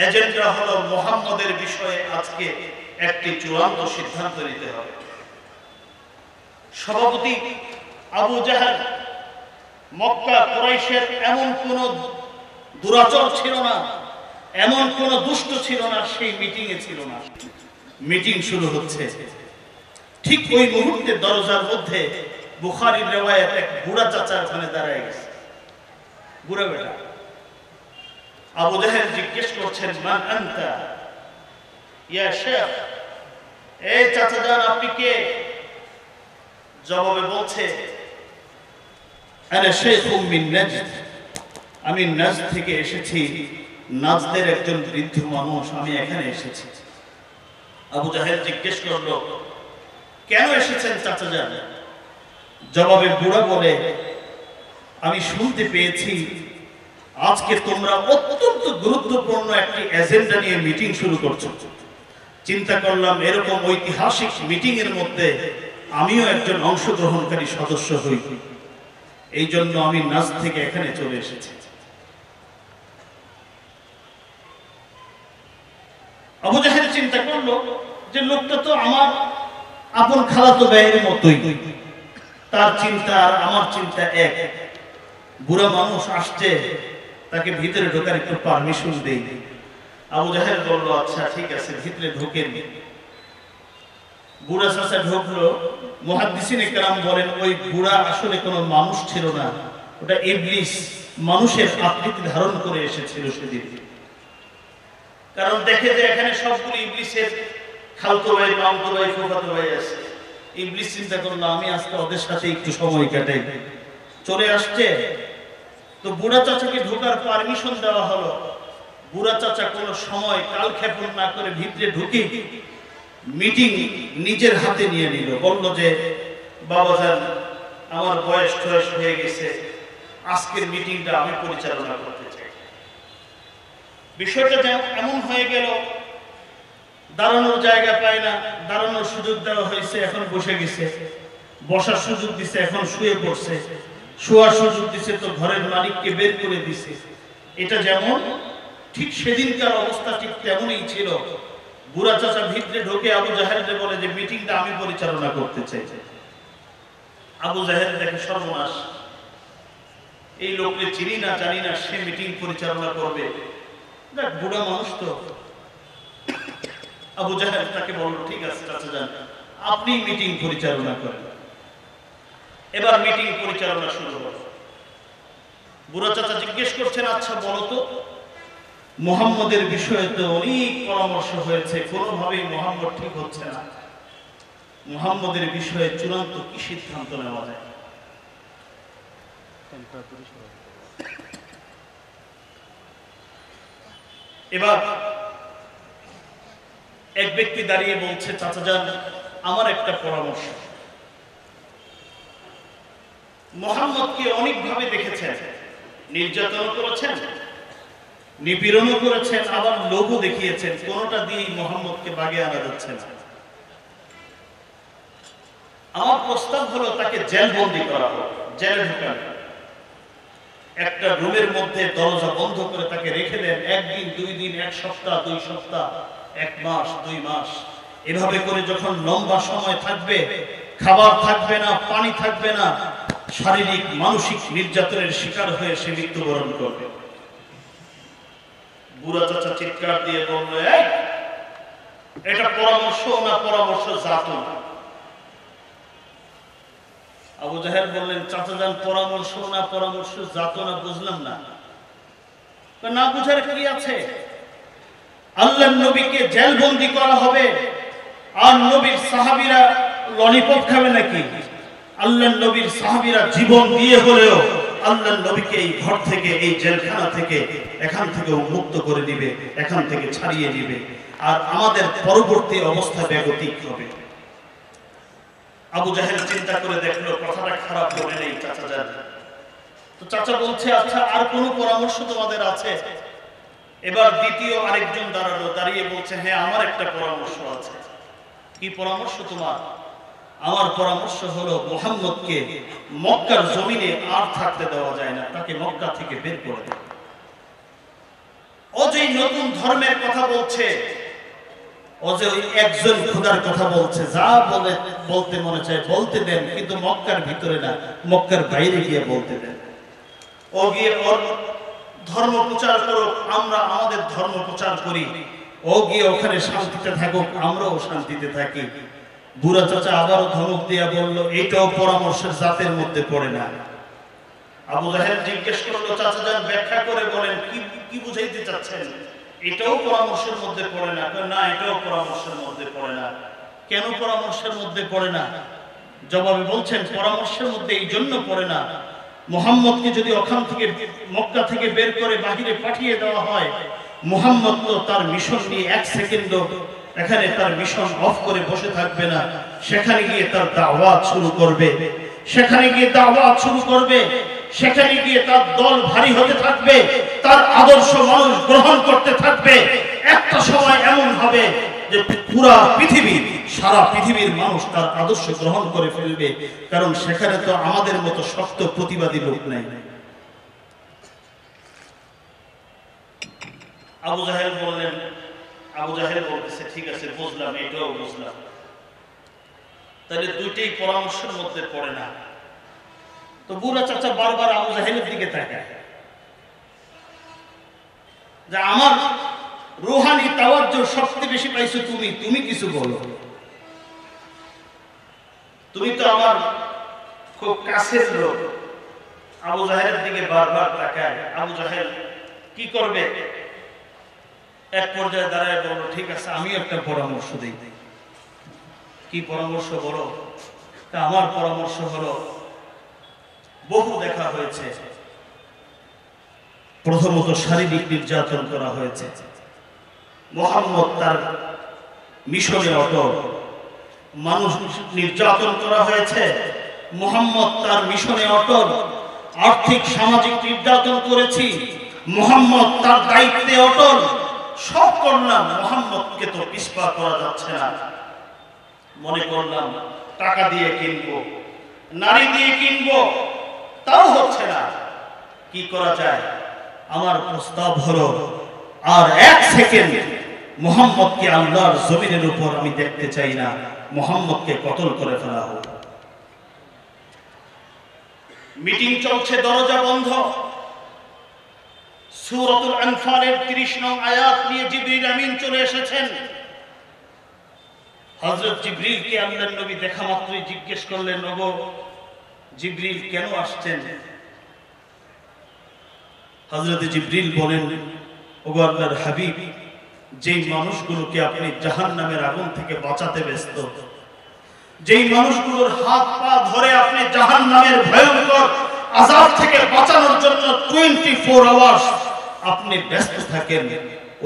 এজেন্ডা হলো মুহাম্মদের বিষয়ে আজকে একটি চূড়ান্ত সিদ্ধান্ত নিতে হবে। সভাপতি আবু জাহাল, মক্কা কুরাইশের এমন কোন দুরাচর ছিল না, এমন কোন দুষ্ট ছিল না সেই মিটিং এ ছিল না। মিটিং শুরু হচ্ছে, ঠিক ওই মুহূর্তে দরজার মধ্যে বুখারীর রিওয়ায়াত, এক বুড়া চাচা ওখানে দাঁড়ায় গেছে, বুড়া বেটা। আবু জাহেল জিজ্ঞেস করছেন, মান আনতা ইয়া শেখ, এই চাচা যান আপনি কে? জবাবে বলছে, আনা শাইখুম মিন নাজদ, আমি নাজদ থেকে এসেছি, নাজদের একজন বৃদ্ধ মানুষ, আমি এখানে এসেছি। আবু জাহেল জিজ্ঞেস করলো, কেন এসেছেন চাচা যান? জবাবে বুড়া বলে, আমি শুনতে পেয়েছি আজকে তোমরা অত্যন্ত গুরুত্বপূর্ণ একটি এজেন্ডা নিয়ে মিটিং শুরু করছো। চিন্তা করলাম এরকম ঐতিহাসিক মিটিং এর মধ্যে আমিও একজন অংশগ্রহণকারী সদস্য হই, এই জন্য আমি নাজ থেকে এখানে চলে এসেছি। আবু জাহেল চিন্তা করলো যে লোকটা তো আমার আপন খালাতো ভাইয়ের মতোই, তার চিন্তা আর আমার চিন্তা এক। বুড়া মানুষ আসছে, তাকে ভিতরে ঢোকার একটু পারমিশন দেই। আবু জাহেল বলল, আচ্ছা ঠিক আছে, ভিতরে ঢোকেন। বুড়া চাচা ঢুকলো। মুহাদ্দিসিনে কেরাম বলেন, ওই বুড়া আসলে কোনো মানুষ ছিল না, ওটা ইবলিস মানুষের আকৃতি ধারণ করে এসেছিল সেদিন। কারণ দেখে যে এখানে সবগুলো ইবলিসের খালতো ভাই, মামতো ভাই, ফুফাতো ভাই আছে। ইবলিস চিন্তা করলো, আমি আজকে ওদের সাথে একটু সময় কাটাই। চলে আসছে তো বুড়া চাচাকে ঢোকার পারমিশন দেওয়া হলো। বুড়া চাচা কোনো সময় কালক্ষেপণ না করে ভিতরে ঢুকে মিটিং নিজের হাতে নিয়ে নিল। বলল যে, বাবাজান আমার বয়স টয়স হয়ে গেছে, আজকের মিটিংটা আমি পরিচালনা করতে চাই। বিষয়টা এমন হয়ে গেল, দাঁড়ানোর জায়গা পায় না, দাঁড়ানোর সুযোগ দেওয়া হয়েছে, এখন বসে গেছে। বসার সুযোগ দিছে, এখন শুয়ে পড়ছে। শোয়ার সুযোগ দিছে তো ঘরের মালিককে বের করে দিছে। এটা যেমন ঠিক সেদিনকার অবস্থা ঠিক তেমনই ছিল। বুড়া চাচা ভিতরে ঢোকে আবু জাহেলকে বলে যে, মিটিংটা আমি পরিচালনা করতে চাই। আবু জাহেল দেখে সর্বনাশ, এই লোককে চিনি না জানি না, সে মিটিং পরিচালনা করবে। দেখ বুড়া মানুষ তো। আবু জাহেল তাকে বলল, ঠিক আছে চাচা যান, আপনি মিটিং পরিচালনা করেন। এবার মিটিং পরিচালনা শুরু হলো। বুড়া চাচা জিজ্ঞেস করছেন, আচ্ছা বলো তো, মুহাম্মদের বিষয়ে তো অনেক পরামর্শ হয়েছে, কোনোভাবেই মুহাম্মদ ঠিক হচ্ছে না। মুহাম্মদের বিষয়ে চূড়ান্ত কি সিদ্ধান্ত নেওয়া যায়? এবার এক ব্যক্তি দাঁড়িয়ে বলছে, চাচা যান আমার একটা পরামর্শ। মুহাম্মদকে অনেকভাবে দেখেছেন, নির্যাতন করেছেন, নিপীড়নও করেছেন, আবার লোভও দেখিয়েছেন, কোনটা দিয়েই মুহাম্মদকে বাগে আনা যাচ্ছে না। আমার প্রস্তাব হলো তাকে জেলবন্দি করা হোক, জেলে ঢুকানো। একটা রুমের মধ্যে দরজা বন্ধ করে তাকে রেখে দেন, একদিন, 2 দিন, 1 সপ্তাহ, 2 সপ্তাহ, 1 মাস, 2 মাস, এভাবে করে যখন লম্বা সময় থাকবে, খাবার থাকবে না, পানি থাকবে না, শারীরিক মানসিক নির্যাতনের শিকার হয়ে সে মৃত্যুবরণ করবে। বুড়া চাচা চিৎকার দিয়ে বলল, এটা পরামর্শ না পরামর্শ জাত না। আবু জাহেল বললেন, চাচা যান পরামর্শ না পরামর্শ জাত না বুঝলাম না। না বুঝার কি আছে? আল্লাহর নবীকে জেলবন্দি করা হবে আর নবীর সাহাবীরা ললিপপ খাবে নাকি? আল্লাহর নবীর সাহাবীরা জীবন দিয়ে হলেও আল্লাহর নবীকে এই ঘর থেকে, এই জেলখানা থেকে, এখান থেকে মুক্ত করে দিবে, এখান থেকে ছাড়িয়ে দিবে, আর আমাদের পরবর্তী অবস্থা বেগতিক হবে। আবু জাহেল চিন্তা করে দেখলো কথাটা খারাপ বলে নেই চাচা যান। তো চাচা বলছে, আচ্ছা আর কোনো পরামর্শ তোমাদের আছে? এবার দ্বিতীয় আরেকজন দাঁড়ালো, দাঁড়িয়ে বলছে, হ্যাঁ আমার একটা পরামর্শ আছে। কি পরামর্শ তোমার? আমার পরামর্শ হলো মুহাম্মদকে মক্কার জমিনে আর থাকতে দেওয়া যায় না, তাকে মক্কা থেকে বের করে দেয়। ও যে নতুন ধর্মের কথা বলছে, ও যে ওই একজন খোদার কথা বলছে, যা বলতে মনে চায় বলতে দেন, কিন্তু মক্কার ভিতরে না, মক্কার বাইরে গিয়ে বলতে দেন। ও গিয়ে ওর ধর্ম প্রচার করুক, আমরা আমাদের ধর্ম প্রচার করি। ও গিয়ে ওখানে শান্তিতে থাকুক, আমরাও শান্তিতে থাকি। বুড়া চাচা আবারও ধমক দিয়া বলল, এটাও পরামর্শের জাতের মধ্যে পড়ে না। আবু জাহেল জিজ্ঞেস করলো, চাচা যান ব্যাখ্যা করে বলেন, কি বুঝাইতে চাচ্ছেন? এটাও পরামর্শের মধ্যে পড়ে না? না, এটাও পরামর্শের মধ্যে পড়ে না। কেন পরামর্শের মধ্যে পড়ে না? জবাবে বলছেন, পরামর্শের মধ্যে এই জন্য পড়ে না, মুহাম্মদকে যদি ওখান থেকে মক্কা থেকে বের করে বাহিরে পাঠিয়ে দেওয়া হয়, মুহাম্মদ তো তার মিশন নিয়ে এক সেকেন্ডও এখানে তার মিশন অফ করে বসে থাকবে না। সেখানে গিয়ে তার দাওয়াত শুরু করবে, সেখানে গিয়ে দাওয়াত শুরু করবে, সেখানে গিয়ে তার দল ভারী হতে থাকবে, তার আদর্শ মানুষ গ্রহণ করতে থাকবে। একটা সময় এমন হবে যে পুরা পৃথিবী, সারা পৃথিবীর মানুষ তার আদর্শ গ্রহণ করে ফেলবে, কারণ সেখানে তো আমাদের মতো শক্ত প্রতিবাদী লোক নাই। আবু জাহেল বললেন, আবু জাহেল বলতেছে, ঠিক আছে বুঝলাম, এটাও বুঝলাম, তাহলে দুইটাই পরামর্শের মধ্যে পড়ে না। তো বুড়া চাচা বারবার আবু জাহেলের দিকে তাকায় যে আমার রুহানি তাওয়াজ্জু সবচেয়ে বেশি পাইছো তুমি, তুমি কিছু বলো, তুমি তো আমার খুব কাছের লোক। আবু জাহেলের দিকে বারবার তাকায়। আবু জাহেল কি করবে? এক পর্যায়ে দাঁড়ায় বলল, ঠিক আছে আমি একটা পরামর্শ দিই। কি পরামর্শ বলো? তা আমার পরামর্শ হলো, বহু দেখা হয়েছে, প্রথমত শারীরিক নির্যাতন করা হয়েছে, মুহাম্মদ তার মিশনে অটল। মানুষ নির্যাতন করা হয়েছে, মুহাম্মদ তার মিশনে অটল। আর্থিক সামাজিক নির্যাতন করেছি, মুহাম্মদ তার দায়িত্বে অটল। সব করলাম, মুহাম্মদকে তো পিছপা করা যাচ্ছে না। মনে করলাম টাকা দিয়ে কিনবো, নারী দিয়ে কিনবো, তাও হচ্ছে না। কি করা যায়? আমার প্রস্তাব হলো, আর এক সেকেন্ড মুহাম্মদকে আল্লাহর জমিনের উপর আমি দেখতে চাই না, মুহাম্মদকে কতল করে ফেলা হোক। মিটিং চলছে, দরজা বন্ধ। সূরাতুল আনফালের 30 নং আয়াত নিয়ে জিবরিল আমিন চলে এসেছেন। হযরত জিবরিলকে আল্লাহর নবী দেখা মাত্রই জিজ্ঞেস করলেন, ওগো জিবরিল কেন আসছেন? হযরত জিবরিল বলেন, ওগো আল্লাহর হাবিব, যেই মানুষগুলোকে আপনি জাহান্নামের আগুন থেকে বাঁচাতে ব্যস্ত, যেই মানুষগুলোর হাত পা ধরে আপনি জাহান্নামের ভয়ঙ্কর আযাব থেকে বাঁচানোর জন্য 24 আওয়ার্স আপনি ব্যস্ত থাকেন,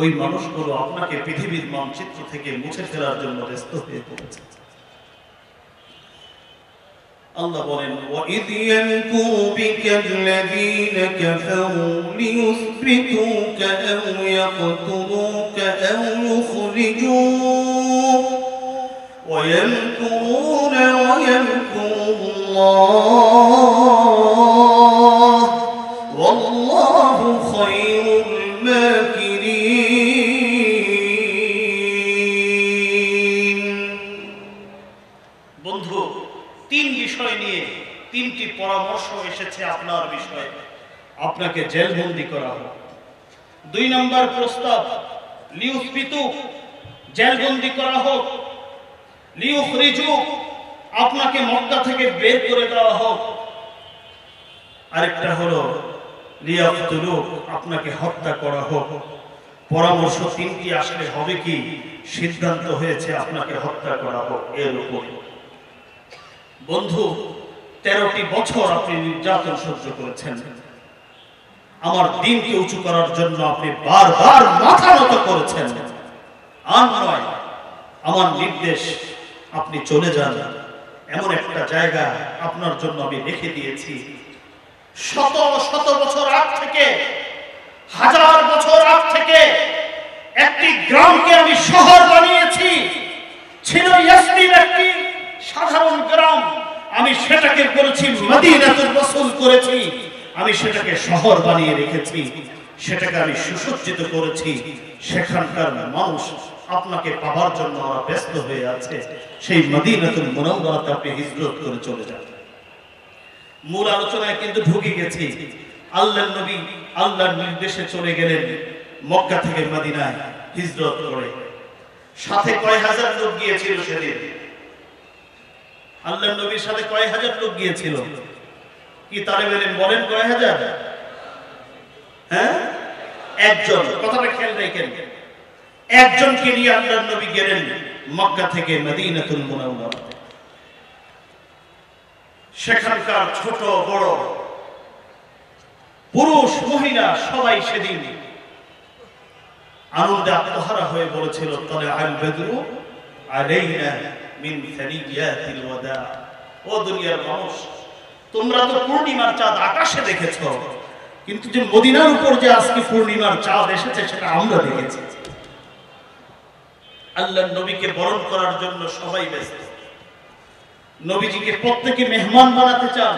ওই মানুষগুলো আপনাকে পৃথিবীর মানচিত্র থেকে মুছে ফেলার জন্য ব্যস্ত হয়ে পড়েছে। আল্লাহ বলেন, وَإِذْ يَمْكُرُ بِكَ الَّذِينَ كَفَرُوا لِيُثْبِتُوكَ أَوْ يَقْتُلُوكَ أَوْ يُخْرِجُوكَ وَيَمْكُرُونَ وَيَمْكُرُ اللَّهُ وَاللَّهُ خَيْرُ الْمَاكِرِينَ। বন্ধু, তিন বিষয় নিয়ে তিনটি পরামর্শ এসেছে আপনার বিষয়ে। আপনাকে জেলবন্দি করা হোক। 2 নম্বর প্রস্তাব, লিউসবিতু, জেলবন্দি করা হোক। লিউখরিজু, আপনাকে মক্কা থেকে বের করে দেওয়া হোক। আরেকটা হলো লিয়াকতুলু, আপনাকে হত্যা করা হোক। পরামর্শ তিনটি আসলে হবে কি? সিদ্ধান্ত হয়েছে আপনাকে হত্যা করা হোক। এর উপর বন্ধু, 13টি বছর আপনি নির্যাতন সহ্য করেছেন। আমার দিনকে উঁচু করার জন্য আপনি বারবার মাথা নত করেছেন। আর নয়, আমার নির্দেশ, আপনি চলে যান। এমন একটা জায়গা আপনার জন্য আমি রেখে দিয়েছি। শত শত বছর আগ থেকে, হাজার বছর আগ থেকে একটি গ্রামকে আমি শহর বানিয়েছি। ছিল ইয়াসরিব একটি সাধারণ গ্রাম, আমি সেটাকে করেছি মদিনাতুর রাসূল করেছি। আমি সেটাকে শহর বানিয়ে রেখেছি, সেটাকে আমি সুসজ্জিত করেছি। সেখানকার মানুষ আপনাকে পাওয়ার জন্য ওরা ব্যস্ত হয়ে আছে। সেই মদিনাতুল মুনাওয়ারাতে আপনি হিজরত করে চলে যান। মূল আলোচনায় কিন্তু ঢুকে গেছি। আল্লাহর নবী আল্লাহর নির্দেশে চলে গেলেন মক্কা থেকে মদিনায় হিজরত করে। সাথে কয় হাজার লোক গিয়েছিল সেদিন? আল্লাহর নবীর সাথে কয় হাজার লোক গিয়েছিল? কি তালেব ইলম বলেন, কয় হাজার? হ্যাঁ, একজন। কথাটা খেয়াল রাখেন, একজনকে নিয়ে আল্লাহর নবী গেলেন মক্কা থেকে মদিনাতুল মুনাওয়ারা। সেখানকার ছোট বড় পুরুষ মহিলা সবাই সেদিন আনন্দে আত্মহারা হয়ে বলেছিল, তালা আল বদরু আলাইনা মিন সানিয়াতিল ওয়াদা। ও দুনিয়ার মানুষ, তোমরা তো পূর্ণিমার চাঁদ আকাশে দেখেছ, কিন্তু যে মদিনার উপর যে আজকে পূর্ণিমার চাঁদ এসেছে সেটা আমরা দেখেছি। আল্লাহর নবীকে বরণ করার জন্য সবাই ব্যস্ত। নবীজিকে প্রত্যেকে মেহমান বানাতে চান।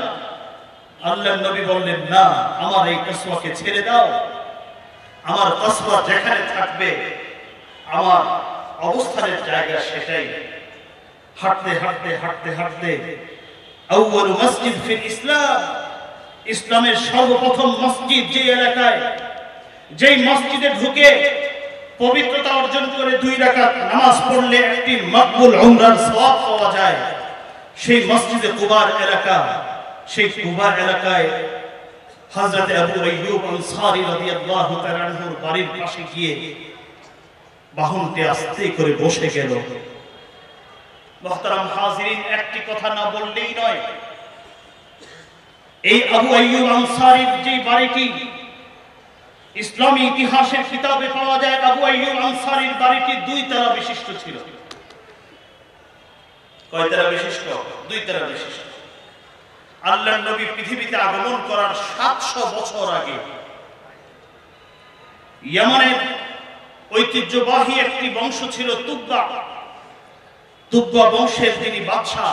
আল্লাহর নবী বললেন, না, আমার এই কসওয়াকে ছেড়ে দাও। আমার কসওয়া যেখানে থাকবে আমার অবস্থানের জায়গা সেটাই। হাঁটতে হাঁটতে হাঁটতে হাঁটতে আউয়ালু মসজিদ ফিল ইসলাম, ইসলামের সর্বপ্রথম মসজিদ যে এলাকায়, যেই মসজিদে ঢুকে পবিত্রতা অর্জন করে 2 রাকাত নামাজ পড়লে একটি মকবুল উমরার সওয়াব পাওয়া যায়, সেই মসজিদে কুবার এলাকা। সেই কুবার এলাকায় হযরত আবু আইয়ুব আনসারী রাদিয়াল্লাহু তাআলা আনহুর বাড়ির পাশে গিয়ে বাহনটি আস্তে করে বসে গেল। মুহতারাম হাজিরিন, একটি কথা না বললেই নয়, এই আবু আইয়ুব আনসারীর যে বাড়িটি ইসলামী ইতিহাসের কিতাবে পাওয়া যায়, আবু আইয়ুব আনসারীর বাড়িটি 2 তলা বিশিষ্ট ছিল। কয় তলা বিশিষ্ট? 2 তলা বিশিষ্ট। আল্লাহর নবী পৃথিবীতে আগমন করার 700 বছর আগে ইয়ামানের ঐতিহ্যবাহী একটি বংশ ছিল তুব্বা। তুব্বা বংশের যিনি বাদশা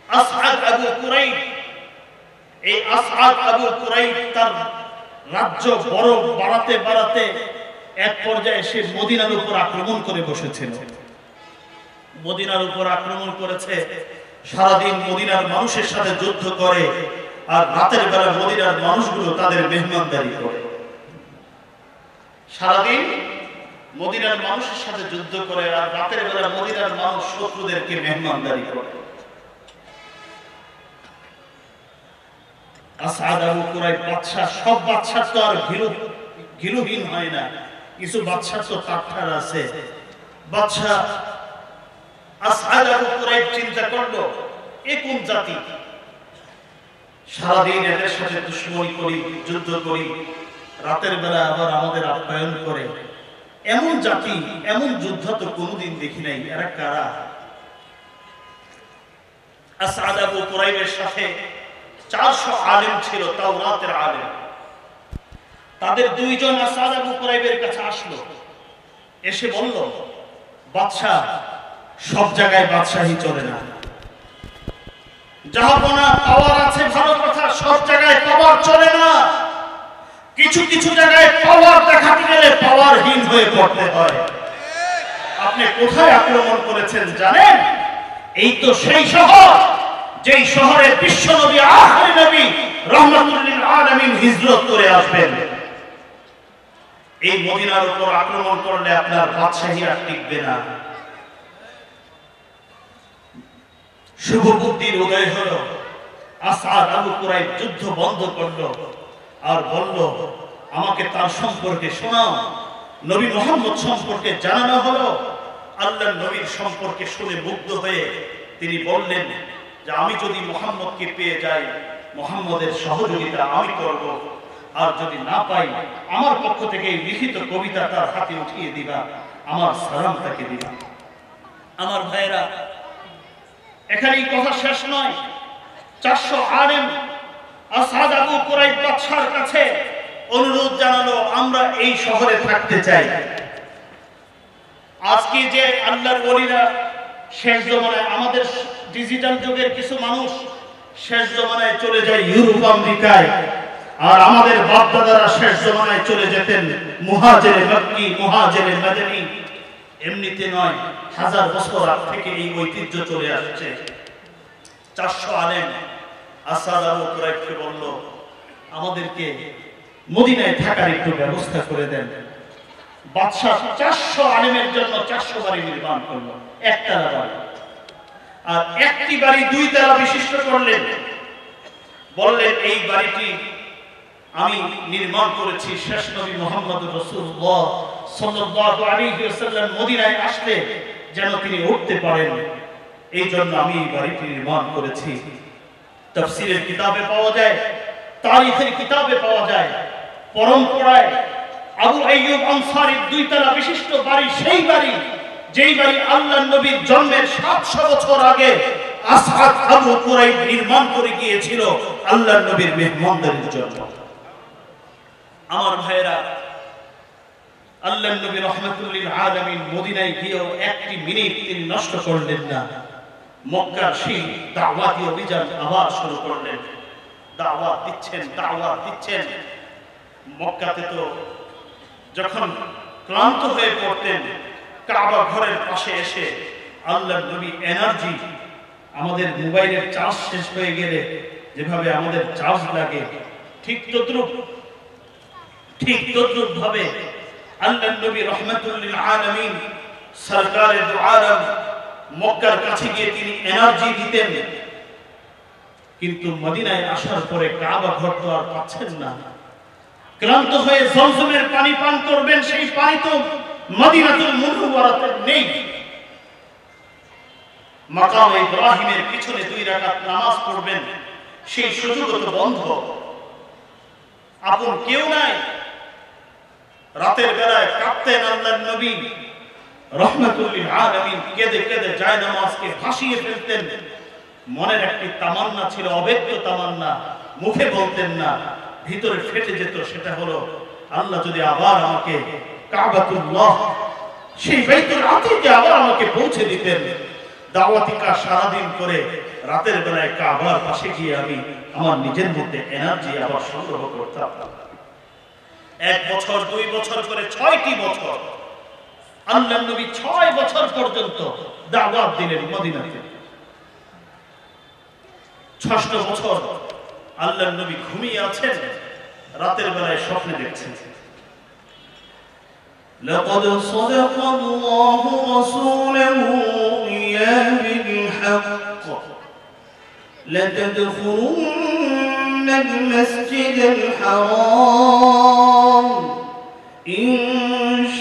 আসআদ আবু কুরাইব, এই আসআদ আবু কুরাইব তার রাজ্য বড় বাড়াতে বাড়াতে এক পর্যায়ে সে মদিনার উপর আক্রমণ করে বসেছিল। মদিনার উপর আক্রমণ করেছে, সারাদিন মদিনার মানুষের সাথে যুদ্ধ করে, আর রাতের বেলা মদিনার মানুষগুলো তাদের মেহমানদারি করে। সারাদিন মদিনার মানুষের সাথে যুদ্ধ করে, আর রাতের বেলা মদিনার মানুষ শত্রুদেরকে মেহমানদারি করে। আসআদ আবু কুরাইব বাদশা, সব বাদশা তো আর ঘিলুহীন হয় না, কিছু বাদশা তো তাকঠার আছে। বাদশা আসআদ আবু কুরাইব চিন্তা করলো, এ কোন জাতি, সারাদিন এদের সাথে দুশমনি করি, যুদ্ধ করি, রাতের বেলা আবার আমাদের আপ্যায়ন করে, এমন জাতি, এমন যুদ্ধ তো কোনোদিন দেখি নাই, এরা কারা? আসআদ আবু কুরাইবের সাথে 400 আলেম ছিল, তাওরাতের আলেম। তাদের 2 জন আসআদ আবু কুরাইবের কাছে আসলো, এসে বলল, বাদশা, সব জায়গায় বাদশাহী চলে না। জাহাপনা পাওয়ার আছে ভালো কথা, সব জায়গায় পাওয়ার চলে না। কিছু কিছু জায়গায় পাওয়ার দেখাতে গেলে পাওয়ারহীন হয়ে পড়তে হয়। আপনি কোথায় আক্রমণ করেছেন জানেন? এই তো সেই শহর, যেই শহরে বিশ্ব নবী, আখির নবী রাহমাতুল লিল আলামিন হিজরত করে আসবেন। এই মদিনার উপর আক্রমণ করলে আপনার বাদশাহী আর টিকবে না। শুভ বুদ্ধির উদয় হলো। আসআদ আবু কুরাইব যুদ্ধ বন্ধ করলো আর বলল, আমাকে তার সম্পর্কে শোনাও। নবী মুহাম্মদ সম্পর্কে জানানো হলো। আল্লাহর নবীর সম্পর্কে শুনে মুগ্ধ হয়ে তিনি বললেন যে, আমি যদি মুহাম্মদকে পেয়ে যাই, মুহাম্মদের সহযোগিতা আমি করব, আর যদি না পাই আমার পক্ষ থেকে এই লিখিত কবিতা তার হাতে উঠিয়ে দিবা, আমার সালাম তাকে দিবা। আমার ভাইয়েরা, এখানেই কথা শেষ নয়। 400 আলেম আসআদ আবু কুরাইব বাদশার কাছে অনুরোধ জানালো, আমরা এই শহরে থাকতে চাই। আজকে যে আল্লাহর ওলিরা শেষ জমানায়, আমাদের ডিজিটাল যুগের কিছু মানুষ শেষ জমানায় চলে যায় ইউরোপ আমেরিকায়, আর আমাদের বাপ-দাদারা শেষ জমানায় চলে যেতেন মুহাজিরে মক্কি, মুহাজিরে মদিনী। এমনিতে নয়, 1000 বছর আগ থেকে এই ঐতিহ্য চলে আসছে। 400 আলেম আসআদ আবু কুরাইবকে বলল, আমাদেরকে মদিনায় থাকার একটু ব্যবস্থা করে দেন। বাদশা 400 আলেমের জন্য 400 বাড়ি নির্মাণ করলো, একতলা বাড়ি। আর একটি বাড়ি 2 তলা বিশিষ্ট করলেন, বললেন এই বাড়িটি আমি নির্মাণ করেছি শেষ নবী মুহাম্মদ রাসূলুল্লাহ সাল্লাল্লাহু আলাইহি ওয়াসাল্লাম মদিনায় আসলে যেন তিনি উঠতে পারেন, এই জন্য আমি এই বাড়িটি নির্মাণ করেছি। তাফসীরের কিতাবে পাওয়া যায়, তারিখের কিতাবে পাওয়া যায়, পরম্পরায় আবু আইয়ুব আনসারীর 2 তলা বিশিষ্ট বাড়ি সেই বাড়ি যেই বাড়ি আল্লাহর নবীর জন্মের 700 বছর আগে আসহাব আবু কুরাইব নির্মাণ করে গিয়েছিল আল্লাহর নবীর মেহমানদারির জন্য। আমার ভাইরা, আল্লাহর নবী রাহমাতুল লিল আলামিন মদিনায় গিয়েও একটি মিনিট তিনি নষ্ট করলেন না। মক্কার সেই দাওয়াতি অভিযান আবার শুরু করলেন। দাওয়াত দিচ্ছেন। মক্কাতে তো যখন ক্লান্ত হয়ে পড়তেন, কাবা ঘরের পাশে এসে আল্লাহর নবী এনার্জি, আমাদের মোবাইলের চার্জ শেষ হয়ে গেলে যেভাবে আমাদের চার্জ লাগে ঠিক তদ্রূপ ভাবে আল্লাহর নবী রাহমাতুল লিল আলামিন সরকারে দু আলম মক্কার কাছে গিয়ে তিনি এনার্জি দিতেন। কিন্তু মদিনায় আসার পরে কাবা ঘর তো আর পাচ্ছেন না। ক্লান্ত হয়ে জমজমের পানি পান করবেন, সেই পানি তো মদিনাতুল মুনাওয়ারাতে নেই। মাকাম ইব্রাহিমের পিছনে 2 রাকাত নামাজ পড়বেন, সেই সুযোগ তো বন্ধ। আপন কেউ নাই। রাতের বেলায় কাঁদতেন আল্লাহর নবী রাহমাতুল লিল আলামিন, কেঁদে কেঁদে যায় নামাজকে ভাসিয়ে ফেলতেন। মনের একটি তামান্না ছিল, অব্যক্ত তামান্না, মুখে বলতেন না, ভিতরে ফেটে যেত। সেটা হলো আল্লাহ যদি আবার আমাকে কাবাতুল্লাহ, সেই বাইতুল আতিকে আবার আমাকে পৌঁছে দিতেন। দাওয়াতি কাজ সারাদিন করে রাতের বেলায় কাবার পাশে গিয়ে আমি আমার নিজের মধ্যে এনার্জি আবার সংগ্রহ করতাম। 1 বছর 2 বছর করে 6টি বছর আল্লাহর নবী 6 বছর পর্যন্ত দাওয়াত দিলেন মদিনাতে। 6ষ্ঠ বছর আল্লাহর নবী ঘুমিয়ে আছেন, রাতের বেলায় স্বপ্নে দেখছেন। لقد صدق الله رسوله الرؤيا بالحق لتدخلن المسجد الحرام إن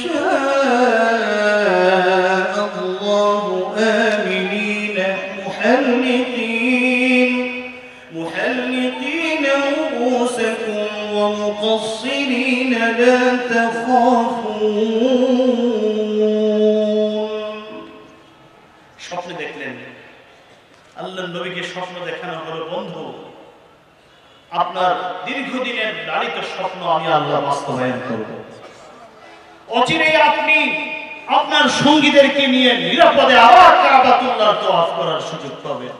شاء الله آمنين محلقين رؤوسكم ومقصرين لا تخافون। স্বপ্নে দেখলেন, আল্লাহর নবীকে স্বপ্ন দেখানো হলো, বন্ধু আপনার দীর্ঘদিনের লালিত স্বপ্ন আমি আল্লাহ বাস্তবায়ন করব। অচিরেই আপনি আপনার সঙ্গীদেরকে নিয়ে নিরাপদে আবার কাবাতুল্লাহর তওয়াফ করার সুযোগ পাবেন।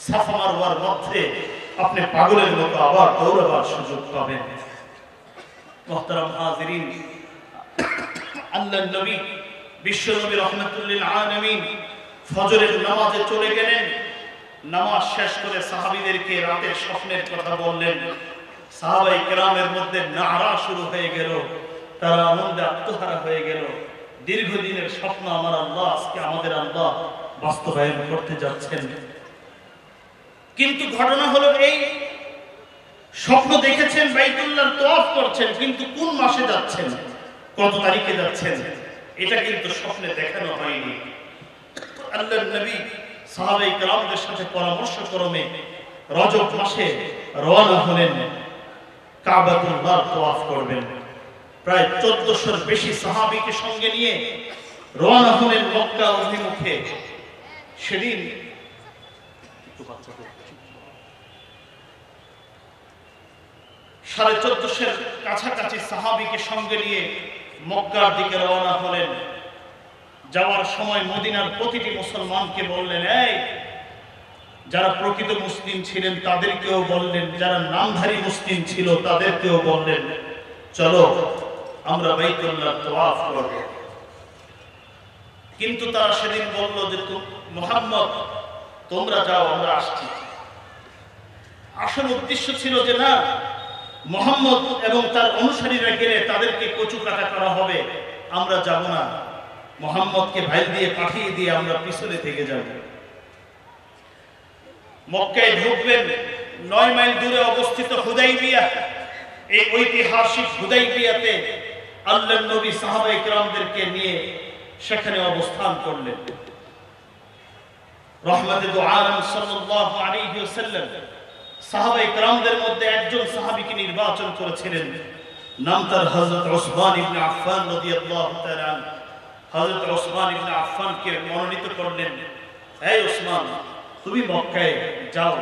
সাফা মারওয়ার মধ্যে আপনি পাগলের মতো আবার দৌড়াবার সুযোগ পাবেন। মুহতারাম হাজিরিন, আল্লাহর নবী বিশ্ব নবী রাহমাতুল লিল আলামিন ফজরের নামাজে চলে গেলেন। নামাজ শেষ করে সাহাবীদেরকে রাতের স্বপ্নের কথা বললেন। সাহাবায়ে কেরামের মধ্যে নারা শুরু হয়ে গেল, তারা আনন্দে আত্মহারা হয়ে গেল। দীর্ঘদিনের স্বপ্ন আমার আল্লাহ আজকে আমাদের আল্লাহ বাস্তবায়ন করতে যাচ্ছেন। কিন্তু ঘটনা হলো এই, স্বপ্ন দেখেছেন বাইতুল্লাহর তওয়াফ করছেন, কিন্তু কোন মাসে যাচ্ছেন, কত তারিখে যাচ্ছেন, এটা কিন্তু স্বপ্নে দেখানো হয়নি। আল্লাহর নবী সাহাবায়ে কেরামদের সাথে পরামর্শ ক্রমে রজব মাসে রওনা হলেন, কাবাতুল্লাহর তওয়াফ করবেন। প্রায় 1400-র বেশি সাহাবীকে সঙ্গে নিয়ে রওনা হলেন মক্কা অভিমুখে। সেদিন 1450-এর কাছাকাছি সাহাবীকে সঙ্গে নিয়ে মক্কার দিকে রওনা হলেন। যাওয়ার সময় মদিনার প্রতিটি মুসলমানকে বললেন, এই যারা প্রকৃত মুসলিম ছিলেন তাদেরকেও বললেন, যারা নামধারী মুসলিম ছিল তাদেরকেও বললেন, চলো আমরা বাইতুল্লাহর তওয়াফ করব। কিন্তু তারা সেদিন বলল যে মুহাম্মদ তোমরা যাও, আমরা আসছি। আসল উদ্দেশ্য ছিল যে না, মুহাম্মদ এবং তার অনুসারীরা গেলে তাদেরকে কচু কাটা করা হবে, আমরা যাব না। মুহাম্মদকে ভাই দিয়ে পাঠিয়ে দিয়ে আমরা পিছনে থেকে যাব। মক্কায় ঢুকবেন, 9 মাইল দূরে অবস্থিত হুদাইবিয়া। এই ঐতিহাসিক হুদাইবিয়াতে আল্লাহর নবী সাহাবায়ে কেরামদেরকে নিয়ে সেখানে অবস্থান করলেন। রহমতে দু আলম সাল্লাল্লাহু আলাইহি ওয়াসাল্লাম সাহাবায়ে কেরামদের মধ্যে একজন সাহাবীকে নির্বাচন করেছিলেন, নাম তার হযরত ওসমান ইবনে আফফান রাদিয়াল্লাহু তাআলা। হযরত ওসমান ইবনে আফফানকে মনোনীত করলেন, এই ওসমান, তুমি মক্কায় যাও,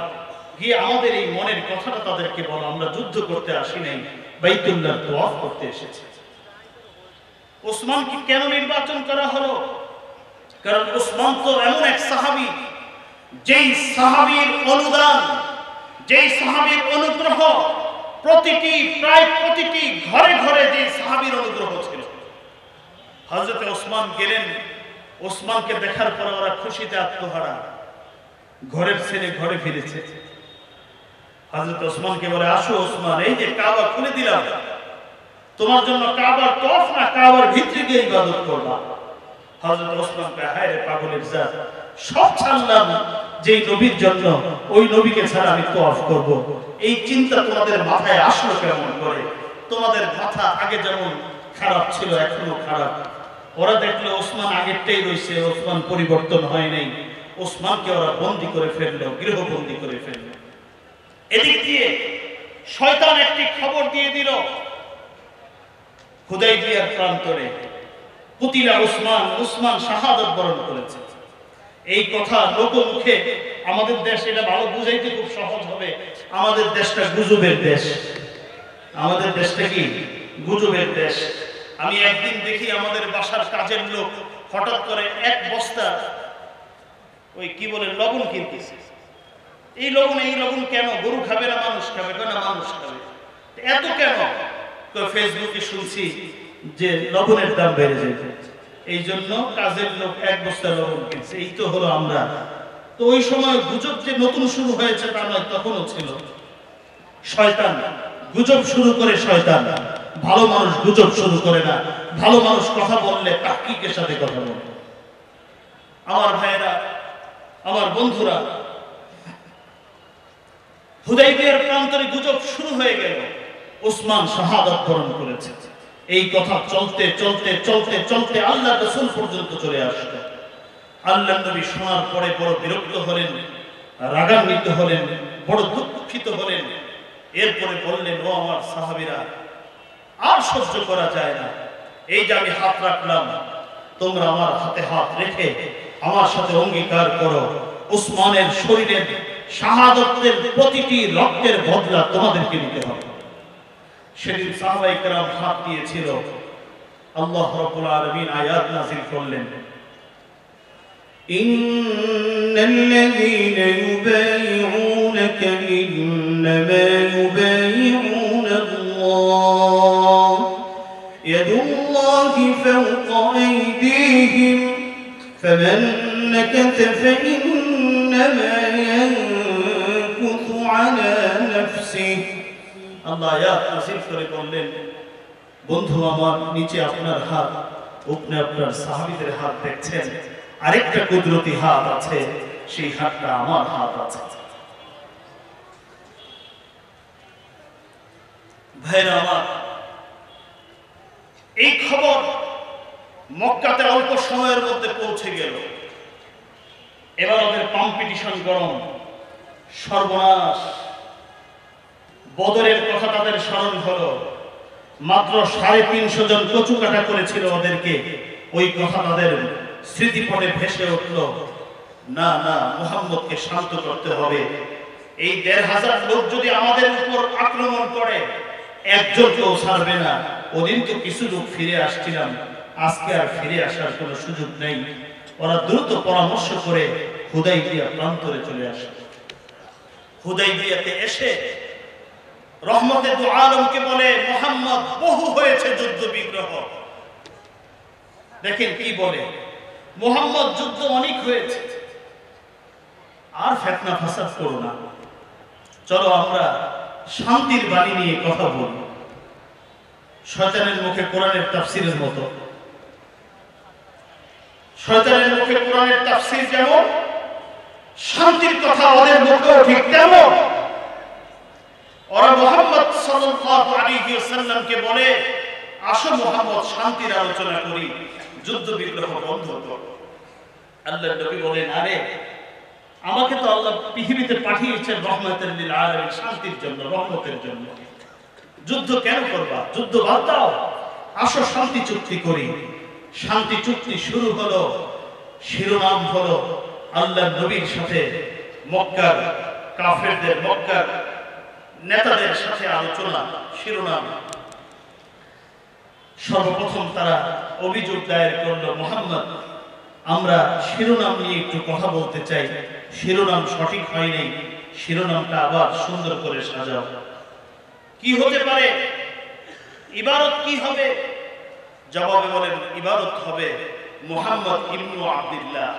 গিয়ে আমাদের এই মনের কথাটা তাদেরকে বলো, আমরা যুদ্ধ করতে আসি নাই, বাইতুল্লাহ তওয়াফ করতে এসেছি। ওসমানকে কেন নির্বাচন করা হলো? কারণ ওসমান তো এমন এক সাহাবী, যেই সাহাবীর অনুদান, যেই সাহাবীর অনুগ্রহ প্রায় প্রতিটি ঘরে ঘরে যে সাহাবীর অনুগ্রহ ছিল। হযরত ওসমান গেলেন, ওসমানকে দেখার পর ওরা খুশিতে আত্মহারা, ঘরের ছেলে ঘরে ফিরেছে। হযরত ওসমানকে বলে, আসো ওসমান, এই যে কাবা খুলে দিলাম, তোমার জন্য কাবার তওয়াফ না, কাবার ভিতরে গিয়ে ইবাদত করবা। হযরত ওসমান কয়, হায় রে পাগলের জাত, সব ছাড়লাম যেই নবীর জন্য, ওই নবীকে ছাড়া আমি তওয়াফ করব, এই চিন্তা তোমাদের মাথায় আসলো কেমন করে? তোমাদের মাথা আগে যেমন খারাপ ছিল এখনো খারাপ। ওরা দেখলো ওসমান আগেরটাই রয়েছে, ওসমান পরিবর্তন হয় নাই। ওসমানকে ওরা বন্দী করে ফেললো, গৃহবন্দী করে ফেললো। এদিক দিয়ে শয়তান একটি খবর দিয়ে দিল, হুদাইবিয়ার প্রান্তরে কুতিলা ওসমান, ওসমান শাহাদাত বরণ করেছে। এই কথা লোকমুখে, আমাদের দেশ এটা ভালো বুঝাইতে খুব সহজ হবে, আমাদের দেশটা গুজবের দেশ। আমাদের দেশটা কি গুজবের দেশ। আমি একদিন দেখি আমাদের বাসার কাজের লোক হঠাৎ করে 1 বস্তা ওই কি বলে লবণ কিনতেছে। এই লবণ কেন? গরু খাবে না মানুষ খাবে? না, মানুষ খাবে। এত কেন? তো ফেসবুকে শুনছি যে লবণের দাম বেড়ে যায়, এই জন্য কাজের লোক 1 বস্তা লবণ কিনছে। এই তো হলো আমরা। তো ওই সময় গুজব যে নতুন শুরু হয়েছে তা নয়, তখনও ছিল। শয়তান গুজব শুরু করে, শয়তান। ভালো মানুষ গুজব শুরু করে না, ভালো মানুষ কথা বললে তাহকিকের সাথে কথা বলে। আমার ভাইয়েরা, আমার বন্ধুরা, হুদাইবিয়ার প্রান্তরে গুজব শুরু হয়ে গেল, ওসমান শাহাদাত বরণ করেছে। এই কথা চলতে চলতে চলতে চলতে আল্লাহর রাসূল পর্যন্ত চলে আসলো। আল্লাহর নবী শোনার পরে বড় বিরক্ত হলেন, রাগান্বিত হলেন, বড় দুঃখিত হলেন। এরপরে বললেন, ও আমার সাহাবীরা, আর সহ্য করা যায় না। এই যে আমি হাত রাখলাম, তোমরা আমার হাতে হাত রেখে আমার সাথে অঙ্গীকার করো, ওসমানের শরীরের শাহাদাতের প্রতিটি রক্তের বদলা তোমাদেরকে নিতে হবে। সেদিন সাহাবায়ে কেরাম হাত দিয়েছিল। আল্লাহ রাব্বুল আলামিন আয়াত নাযিল করলেন, ইন্নাল্লাযীনা ইউবাইউনাকা ইন্নামা ইউবাইউনা আল্লাহ ইয়াদুল্লাহি ফাওকা আইদিহিম ফামান নাকাথা ফাইন্নামা ইয়ানকুথু আলা নাফসিহি। আল্লাহ আয়াত নাযিল করে বললেন, বন্ধু আমার, নিচে আপনার হাত, উপরে আপনার সাহাবীদের হাত দেখছেন, আরেকটা কুদরতি হাত আছে, সেই হাতটা আমার হাত আছে। ভাইরা আমার, এই খবর মক্কাতে অল্প সময়ের মধ্যে পৌঁছে গেল। এবার ওদের কম্পিটিশন গরম, সর্বনাশ। বদরের কথা তাদের স্মরণ হলো, মাত্র 350 জন কচু কাটা করেছিল ওদেরকে, ওই কথা তাদের স্মৃতিপটে ভেসে উঠল। না না, মুহাম্মদকে শান্ত করতে হবে। এই 1500 লোক যদি আমাদের উপর আক্রমণ করে, একজনকেও ছাড়বে না। ওদিন তো কিছু লোক ফিরে আসছিলাম, আজকে আর ফিরে আসার কোনো সুযোগ নেই। ওরা দ্রুত পরামর্শ করে হুদাইবিয়া প্রান্তরে চলে আসে। হুদাইবিয়াতে এসে রহমতে দু আলমকে বলে, মুহাম্মদ, বহু হয়েছে যুদ্ধ বিগ্রহ। দেখেন কি বলে, মুহাম্মদ, যুদ্ধ অনেক হয়েছে, আর ফিতনা ফাসাদ করো না, চলো আমরা শান্তির বাণী নিয়ে কথা বলবো। শয়তানের মুখে কোরআনের তাফসীরের মতো। শয়তানের মুখে কোরআনের তাফসীর যেমন, শান্তির কথা ওদের মুখেও ঠিক তেমন। ওরা মুহাম্মদ সাল্লাল্লাহু আলাইহি ওয়াসাল্লামকে বলে, আসো মুহাম্মদ শান্তির আলোচনা করি, যুদ্ধ বিগ্রহ বন্ধ করো। আল্লাহর নবী বলেন, আরে আমাকে তো আল্লাহ পৃথিবীতে পাঠিয়েছেন রহমতের লিল আলামিন, শান্তির জন্য, রহমতের জন্য। যুদ্ধ কেন করবা? যুদ্ধ বাদ দাও, আসো শান্তি চুক্তি করি। শান্তি চুক্তি শুরু হলো, শিরোনাম হলো আল্লাহর নবীর সাথে মক্কার কাফেরদের, মক্কার নেতাদের সাথে আলোচনা। শিরোনাম সর্বপ্রথম তারা অভিযোগ দায়ের করলো, মুহাম্মদ আমরা শিরোনাম নিয়ে একটু কথা বলতে চাই, শিরোনাম সঠিক হয়নি, শিরোনামটা আবার সুন্দর করে সাজাও। কি হতে পারে? ইবারত কি হবে? জবাবে বলেন, ইবারত হবে মুহাম্মদ ইবনু আব্দুল্লাহ।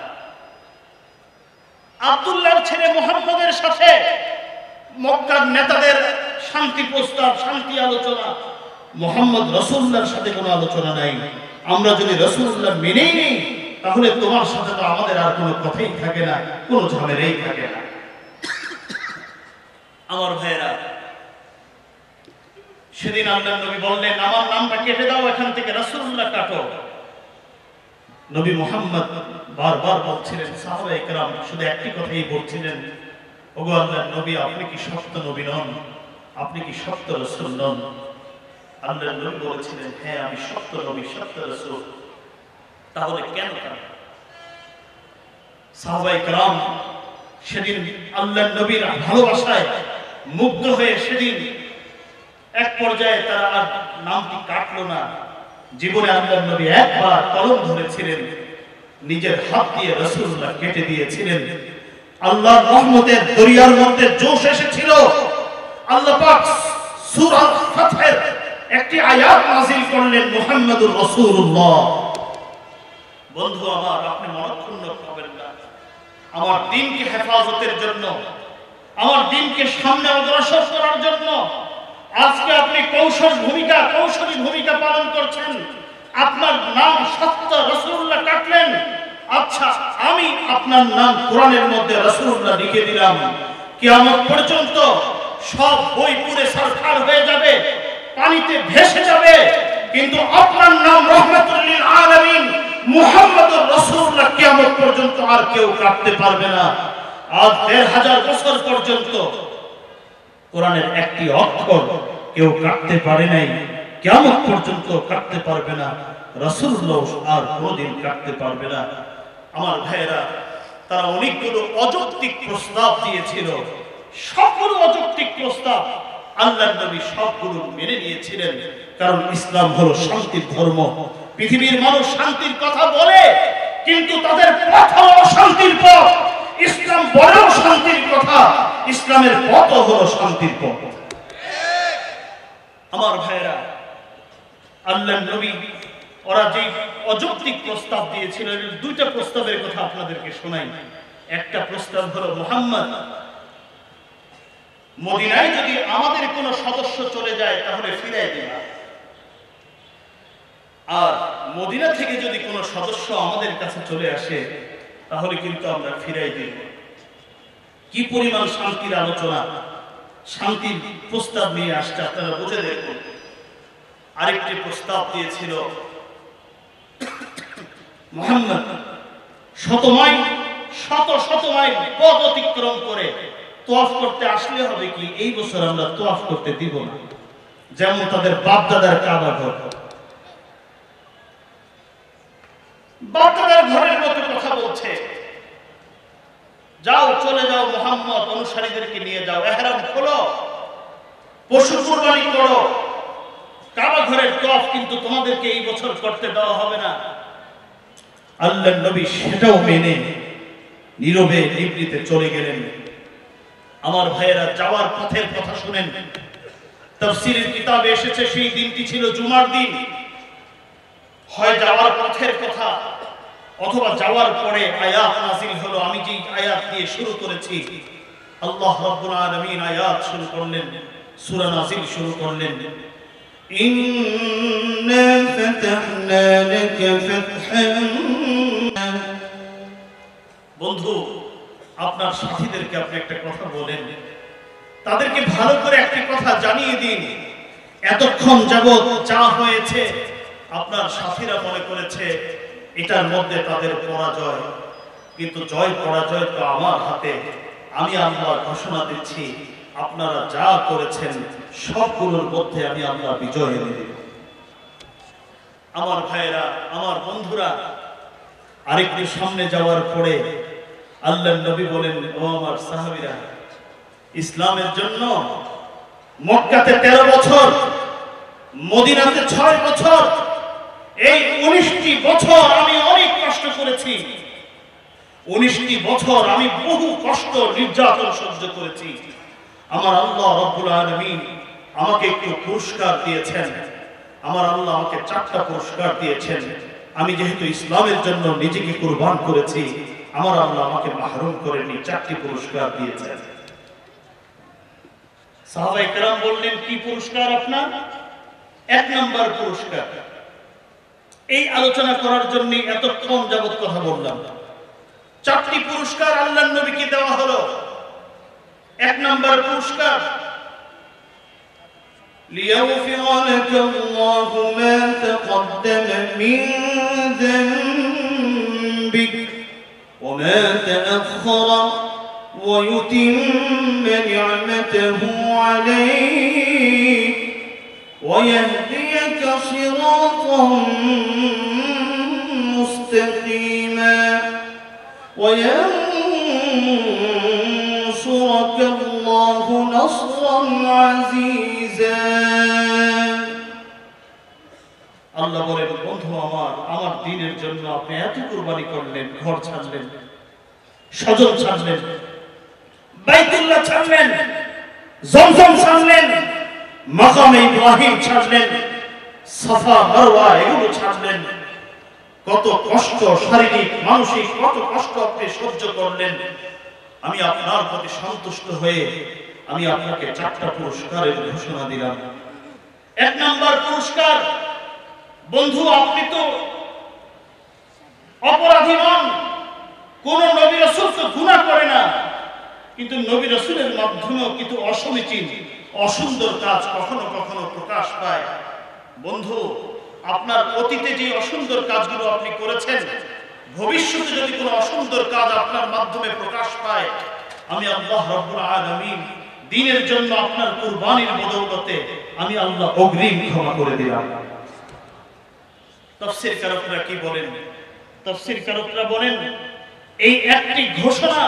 আব্দুল্লাহর ছেলে মুহাম্মদের সাথে মক্কার নেতাদের শান্তি প্রস্তাব, শান্তি আলোচনা। মুহাম্মদ রাসূলুল্লাহর সাথে কোনো আলোচনা নাই। আমরা যদি রাসূলুল্লাহ মেনেই নেই, তাহলে তোমার সাথে তো আমাদের আর কোনো কথাই থাকে না, কোনো ঝামেলাই থাকে না। আমার ভাইয়েরা, সেদিন আল্লাহর নবী বললেন, আমার নামটা কেটে দাও এখান থেকে, রাসূলুল্লাহ কাটো। নবী মুহাম্মদ বারবার বলছিলেন, সাহাবায়ে কেরাম শুধু একটি কথাই বলছিলেন, ওগো আল্লাহর নবী, আপনি কি সত্য নবী নন? আপনি কি সত্য রাসূল নন? আল্লাহর নবী বলেছিলেন, হ্যাঁ আমি সত্য নবী, সত্য রাসূল। তাহলে কেন কাটো? সাহাবায়ে কেরাম সেদিন আল্লাহর নবীর ভালোবাসায় মুগ্ধ হয়ে সেদিন এক পর্যায়ে তারা আর নামটি কাটলো না। জীবনে আল্লাহর নবী একবার কলম ধরেছিলেন, নিজের হাত দিয়ে রাসূলুল্লাহ কেটে দিয়েছিলেন। আল্লাহর রহমতের দরিয়ার মধ্যে জোশ এসেছিল। আল্লাহ পাক সূরা ফাতহের একটি আয়াত নাযিল করলেন, মুহাম্মাদুর রাসূলুল্লাহ। বন্ধু আমার, আপনি মনক্ষুণ্ণ হবেন না। আমার দ্বীনকে হেফাজতের জন্য, আমার দ্বীনকে সামনে অগ্রসর করার জন্য আজকে আপনি কৌশলী ভূমিকা পালন করছেন। আপনার নাম সত্য রাসূলুল্লাহ কাটলেন, আচ্ছা আমি আপনার নাম কোরআনের মধ্যে রাসূলুল্লাহ লিখে দিলাম। কিয়ামত পর্যন্ত সব বই পুরে সরকার হয়ে যাবে, পানিতে ভেসে যাবে, কিন্তু আপনার নাম রহমাতুল লিল আলামিন মুহাম্মদুর রাসূলুল্লাহ কিয়ামত পর্যন্ত আর কেউ কাটতে পারবে না। আজ ১৫০০ বছর পর্যন্ত কোরআনের একটি অক্ষর কেউ কাটতে পারে নাই, কিয়ামত পর্যন্ত কাটতে পারবে না, রাসূলুল্লাহ আর কোনদিন কাটতে পারবে না। আমার ভাইয়েরা, তারা অনেকগুলো অযৌক্তিক প্রস্তাব দিয়েছিল। সবগুলো অযৌক্তিক প্রস্তাব আল্লাহর নবী সবগুলো মেনে নিয়েছিলেন, কারণ ইসলাম হলো শান্তির ধর্ম। পৃথিবীর মানুষ শান্তির কথা বলে, কিন্তু তাদের পথ হলো শান্তির পথ। ইসলাম বলেও শান্তির কথা, ইসলামের পথ হলো শান্তির পথ। আমার ভাইয়েরা, আল্লাহর নবী ওরা যে অযৌক্তিক প্রস্তাব দিয়েছিল, দুইটা প্রস্তাবের কথা আপনাদেরকে শোনাই। একটা প্রস্তাব হলো, মুহাম্মদ মদিনায় যদি আমাদের কোনো সদস্য চলে যায় তাহলে ফিরিয়ে দিবা, আর মদিনা থেকে যদি কোনো সদস্য আমাদের কাছে চলে আসে তাহলে কিন্তু আমরা ফিরাই দেব। কি পরিমাণ শান্তির আলোচনা, শান্তির প্রস্তাব নিয়ে আসছে আপনারা বুঝে দেখুন। আরেকটি প্রস্তাব দিয়েছিল, মুহাম্মদ শত মাইল পথ অতিক্রম করে তোয়াফ করতে আসলে হবে কি, এই বছর আমরা তোয়াফ করতে দিব না, যেমন তাদের বাপদাদার কাবা ঘর, বাপদাদার ঘরের মতো কথা বলছে। যাও, চলে যাও মুহাম্মদ, অনুসারীদেরকে নিয়ে যাও, ইহরাম খোলো, পশু কুরবানি করো, কাবা ঘরের তওয়াফ কিন্তু তোমাদেরকে এই বছর করতে দেওয়া হবে না। আল্লাহর নবী সেটাও মেনে নীরবে নিবৃতে চলে গেলেন। আমার ভাইয়েরা, যাওয়ার পথের কথা শুনেন। তাফসীরের কিতাবে এসেছে সেই দিনটি ছিল জুমার দিন। হয় যাওয়ার পথের কথা অথবা যাওয়ার পরে আয়াত নাযিল হলো। আমি যে আয়াত দিয়ে শুরু করেছি, আল্লাহ রাব্বুল আলামিন আয়াত শুরু করলেন, সূরা নাযিল শুরু করলেন, ইন্না ফাতাহনা লাকা ফাতহান। বন্ধু, আপনার সাথীদেরকে আপনি একটা কথা বলেন, তাদেরকে ভালো করে একটি কথা জানিয়ে দিন। এতক্ষণ যাবৎ যা হয়েছে আপনার সাথীরা মনে করেছে এটার মধ্যে তাদের পরাজয়, কিন্তু জয় পরাজয় তো আমার হাতে। আমি আল্লাহ ঘোষণা দিচ্ছি, আপনারা যা করেছেন সবগুলোর মধ্যে আমি আল্লাহ বিজয় এনে দেব। আমার ভাইয়েরা, আমার বন্ধুরা, আরেকটু সামনে যাওয়ার পরে আল্লাহর নবী বলেন, ও আমার সাহাবীরা, ইসলামের জন্য মক্কাতে 13 বছর, মদিনাতে 6 বছর, এই 19টি বছর আমি অনেক কষ্ট করেছি। 19টি বছর আমি বহু কষ্ট নির্যাতন সহ্য করেছি। আমার আল্লাহ রাব্বুল আলামিন আমাকে একটু পুরস্কার দিয়েছেন। আমার আল্লাহ আমাকে 4টা পুরস্কার দিয়েছেন। আমি যেহেতু ইসলামের জন্য নিজেকে কুরবান করেছি, আমার আল্লাহ আমাকে মাহরুম করেননি, 4টি পুরস্কার দিয়েছেন। সাহাবায়ে কেরাম বললেন, কি পুরস্কার আপনার? 1 নম্বর পুরস্কার। এই আলোচনা করার জন্য এতক্ষণ যাবত কথা বললাম। 4টি পুরস্কার আল্লাহর নবীকে দেওয়া হলো। 1 নম্বর পুরস্কার, ليغفر لك الله ما تقدم من ذنبك وما تأخر ويتم نعمته عليك ويهديك صراطا مستقيما وينصرك الله نصرا عزيزا। আল্লাহ বলেন, বন্ধু আমার, আমার দ্বীনের জন্য আপনি এত কুরবানি করলেন, ঘর ছাড়লেন, স্বজন ছাড়লেন, বাইতুল্লাহ ছাড়লেন, জমজম ছাড়লেন, মাকামে ইব্রাহিম ছাড়লেন, সাফা মারওয়া এগুলো ছাড়লেন। কত কষ্ট, শারীরিক মানসিক কত কষ্ট আপনি সহ্য করলেন। আমি আপনার প্রতি সন্তুষ্ট হয়ে আমি আপনাকে 4টা পুরস্কারের ঘোষণা দিলাম। 1 নম্বর পুরস্কার, বন্ধু আপনি তো অপরাধী নন, কোন নবী রাসূল তো গুনাহ করে না, কিন্তু নবী রাসূলের মাধ্যমেও কিন্তু অসমীচীন অসুন্দর কাজ কখনো কখনো প্রকাশ পায়। বন্ধু, আপনার অতীতে যে অসুন্দর কাজগুলো আপনি করেছেন, ভবিষ্যতে যদি কোনো অসুন্দর কাজ আপনার মাধ্যমে প্রকাশ পায়, আমি আল্লাহ রাব্বুল আলামিন দ্বীনের জন্য আপনার কুরবানির বদৌলতে আমি আল্লাহ অগ্রিম ক্ষমা করে দিলাম। তাফসীর কারকরা কি বলেন? তাফসীর কারকরা বলেন, এই একটি ঘোষণা,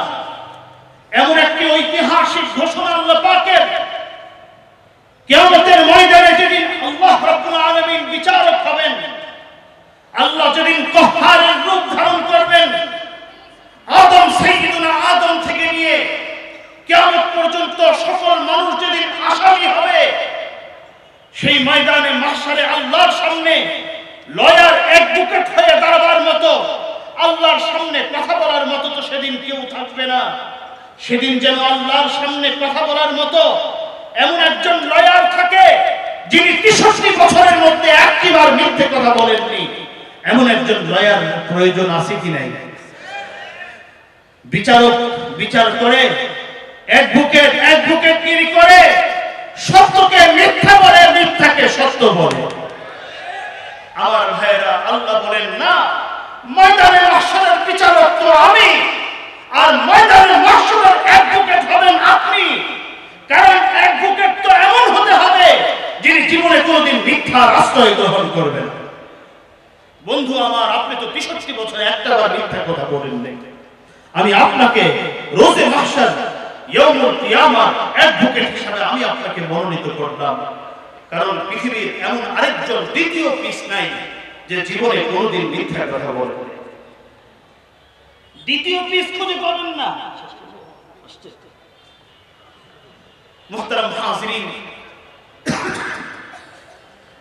এমন একটি ঐতিহাসিক ঘোষণা আল্লাহ পাকের, কিয়ামতের ময়দানে যেদিন আল্লাহ রাব্বুল আলামিন বিচারক হবেন, আল্লাহ যেদিন কহ্হারের রূপ ধারণ করবেন, আদম সাইয়্যিদুনা আদম থেকে নিয়ে কিয়ামত পর্যন্ত সকল মানুষ যেদিন আসামি হবে, সেই ময়দানে মাহশারে আল্লাহর সামনে লয়ার অ্যাডভোকেট হয়ে দাঁড়াবার মতো, আল্লাহর সামনে কথা বলার মতো তো সেদিন কেউ থাকবে না। সেদিন যেন আল্লাহর সামনে কথা বলার মতো এমন একজন লয়ার থাকে, যিনি 63 বছরের মধ্যে একটিবার মিথ্যে কথা বলেননি। এমন একজন লয়ার প্রয়োজন আছে কি নাই? বিচারক বিচার করে, অ্যাডভোকেট অ্যাডভোকেটগিরি করে, সত্যকে মিথ্যা বলে, মিথ্যাকে সত্য বলে। আমার ভাইয়েরা, আল্লাহ বলেন না, ময়দানে মাহশারের বিচারক তো আমি, আর ময়দানে মাহশারের অ্যাডভোকেট হবেন আপনি। কারণ অ্যাডভোকেট তো এমন হতে হবে যিনি জীবনে কোনোদিন মিথ্যার আশ্রয় গ্রহণ করবেন। বন্ধু আমার, আপনি তো 63 বছরে একটাবার মিথ্যা কথা বলেন নাই। আমি আপনাকে রোজে মাহশার ইয়াউমুল কিয়ামাহ অ্যাডভোকেট হিসেবে আমি আপনাকে মনোনীত করলাম। কারণ পৃথিবীর এমন আরেকজন দ্বিতীয় পিস নাই যে জীবনে কোনোদিন মিথ্যা কথা বলে। দ্বিতীয় পিস খুঁজে পাবেন না। মুহতারাম হাজিরিন,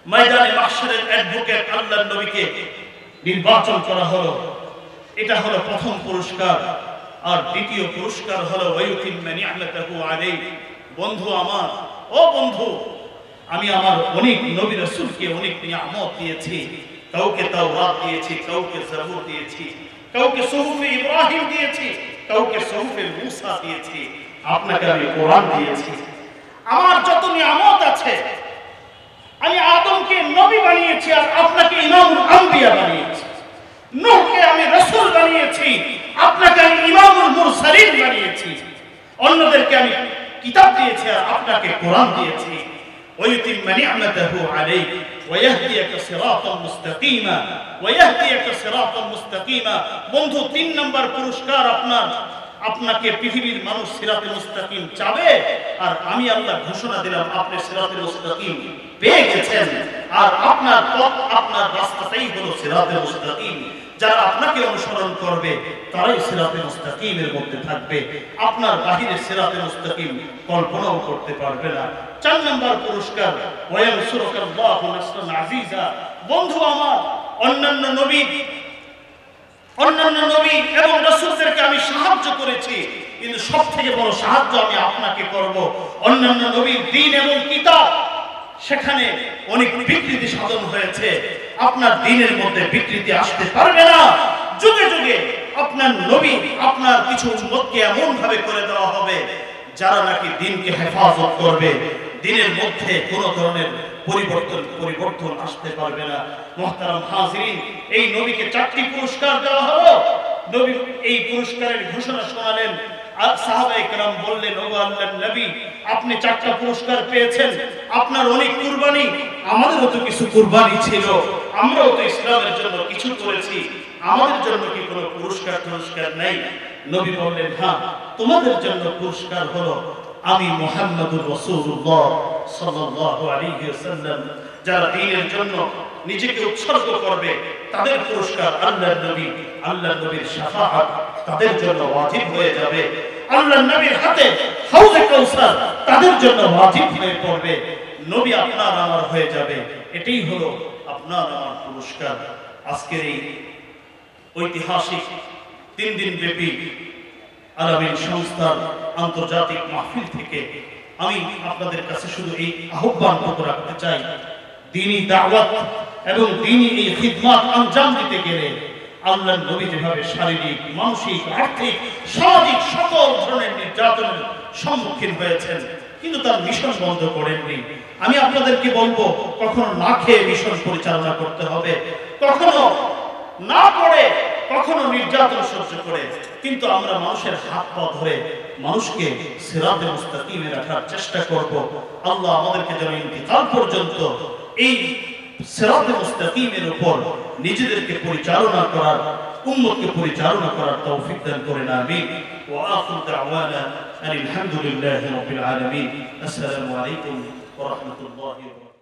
ময়দানে মাহশারের অ্যাডভোকেট আল্লাহর নবীকে নির্বাচন করা হলো। এটা হলো প্রথম পুরস্কার। আর দ্বিতীয় পুরস্কার হলো ওয়ায়ুতিম্মা নি'মাতাহু আলাইহি। বন্ধু আমার, ও বন্ধু, আমি আমার অনেক নবী রাসূলকে অনেক নিয়ামত দিয়েছি। কাউকে তাওরাত দিয়েছি, কাউকে জাবুর দিয়েছি, কাউকে সুহুফে ইব্রাহিম দিয়েছি, কাউকে সহুফে মুসা দিয়েছি, আপনাকে আমি কোরআন দিয়েছি। আমার যত নিয়ামত আছে, আমি আদমকে নবী বানিয়েছি আর আপনাকে ইমামুল আম্বিয়া বানিয়েছি। নূহকে আমি রাসূল বানিয়েছি, আপনাকে আমি ইমামুল মুরসালিন বানিয়েছি। অন্যদেরকে আমি কিতাব দিয়েছি আর আপনাকে কোরআন দিয়েছি। ويتم نعمته عليك ويهديك صراطا مستقيما ويهديك صراطا مستقيما। বন্ধু, 3 নম্বর পুরস্কার আপনাকে পৃথিবীর মানুষ সিরাতে মুস্তাকিম চাবে, আর আমি আল্লাহ ঘোষণা দিলাম আপনি সিরাতে মুস্তাকিম পেয়ে গেছেন। আর আপনার পথ, আপনার রাস্তাটাই হলো সিরাতে মুস্তাকিম। যারা আপনাকে অনুসরণ করবে তারাই সিরাতে মুস্তাকিমের মধ্যে থাকবে। আপনার বাহিরে সিরাতে মুস্তাকিম কল্পনাও করতে পারবে না। 4 নম্বর পুরস্কার, ওয়ায়ানসুরুকাল্লাহু নাসরান আজিজা। বন্ধু আমার, অন্যান্য নবী এবং রাসূলদেরকে আমি সাহায্য করেছি, কিন্তু সবথেকে বড় সাহায্য আমি আপনাকে করব। অন্যান্য নবীর দ্বীন এবং কিতাব, সেখানে অনেক বিকৃতি সাধন হয়েছে। আপনার দ্বীনের মধ্যে বিকৃতি আসতে পারবে না। যুগে যুগে আপনার নবী, আপনার কিছু উম্মতকে এমন ভাবে করে দেওয়া হবে যারা নাকি দ্বীনকে হেফাজত করবে। দ্বীনের মধ্যে কোনো ধরনের পরিবর্তন আসতে পারবে না। মুহতারাম হাজিরিন, এই নবীকে 4টি পুরস্কার দেওয়া হলো। নবী এই পুরস্কারের ঘোষণা শোনালেন। আর সাহাবায়ে কেরাম বললেন, ও আল্লাহর নবী, আপনি 4টা পুরস্কার পেয়েছেন, আপনার অনেক কুরবানি, আমাদেরও তো কিছু কুরবানি ছিল, আমরাও তো ইসলামের জন্য কিছু করেছি, আমাদের জন্য কি কোনো পুরস্কার নেই? নবী বললেন, হ্যাঁ, তোমাদের জন্য পুরস্কার হলো আমি মুহাম্মদুর রাসূলুল্লাহ সাল্লাল্লাহু আলাইহি ওয়াসাল্লাম। যারা দ্বীনের জন্য নিজেকে উৎসর্গ করবে তাদের পুরস্কার আল্লাহর নবীর শাফাআত তাদের জন্য ওয়াজিব হয়ে যাবে। আল্লাহর নবীর হাতে হাউজে কাউসার তাদের জন্য ওয়াজিব হয়ে পড়বে। নবী আপনার আমার হয়ে যাবে। এটাই হলো আপনার আমার পুরস্কার। আজকের এই ঐতিহাসিক 3 দিন ব্যাপী আলামিন সংস্থার আন্তর্জাতিক মাহফিল থেকে আমি আপনাদের কাছে শুধু এই আহ্বানটুকু রাখতে চাই, দ্বীনি দাওয়াত এবং দ্বীনি এই খিদমত আঞ্জাম দিতে গেলে আল্লাহর নবী যেভাবে শারীরিক, মানসিক, আর্থিক, সামাজিক সকল ধরনের নির্যাতনের সম্মুখীন হয়েছেন, কিন্তু তার মিশন বন্ধ করেননি। আমি আপনাদেরকে বলবো, কখনো না খেয়ে মিশন পরিচালনা করতে হবে, কখনো না পড়ে, কখনো নির্যাতন সহ্য করে, কিন্তু আমরা মানুষের হাত পা ধরে মানুষকে সিরাতে মুস্তাকিমে রাখার চেষ্টা করব। আল্লাহ আমাদেরকে যেন ইন্তিকাল পর্যন্ত এই সিরাতে মুস্তাকিমের উপর নিজেদেরকে পরিচালনা করার, উম্মতকে পরিচালনা করার তৌফিক দান করেন। আমিন। ওয়া আখিরু দাওয়ানা আলহামদুলিল্লাহি রাব্বিল আলামিন। আসসালামু আলাইকুম ওয়া রাহমাতুল্লাহি ওয়া বারাকাতুহু।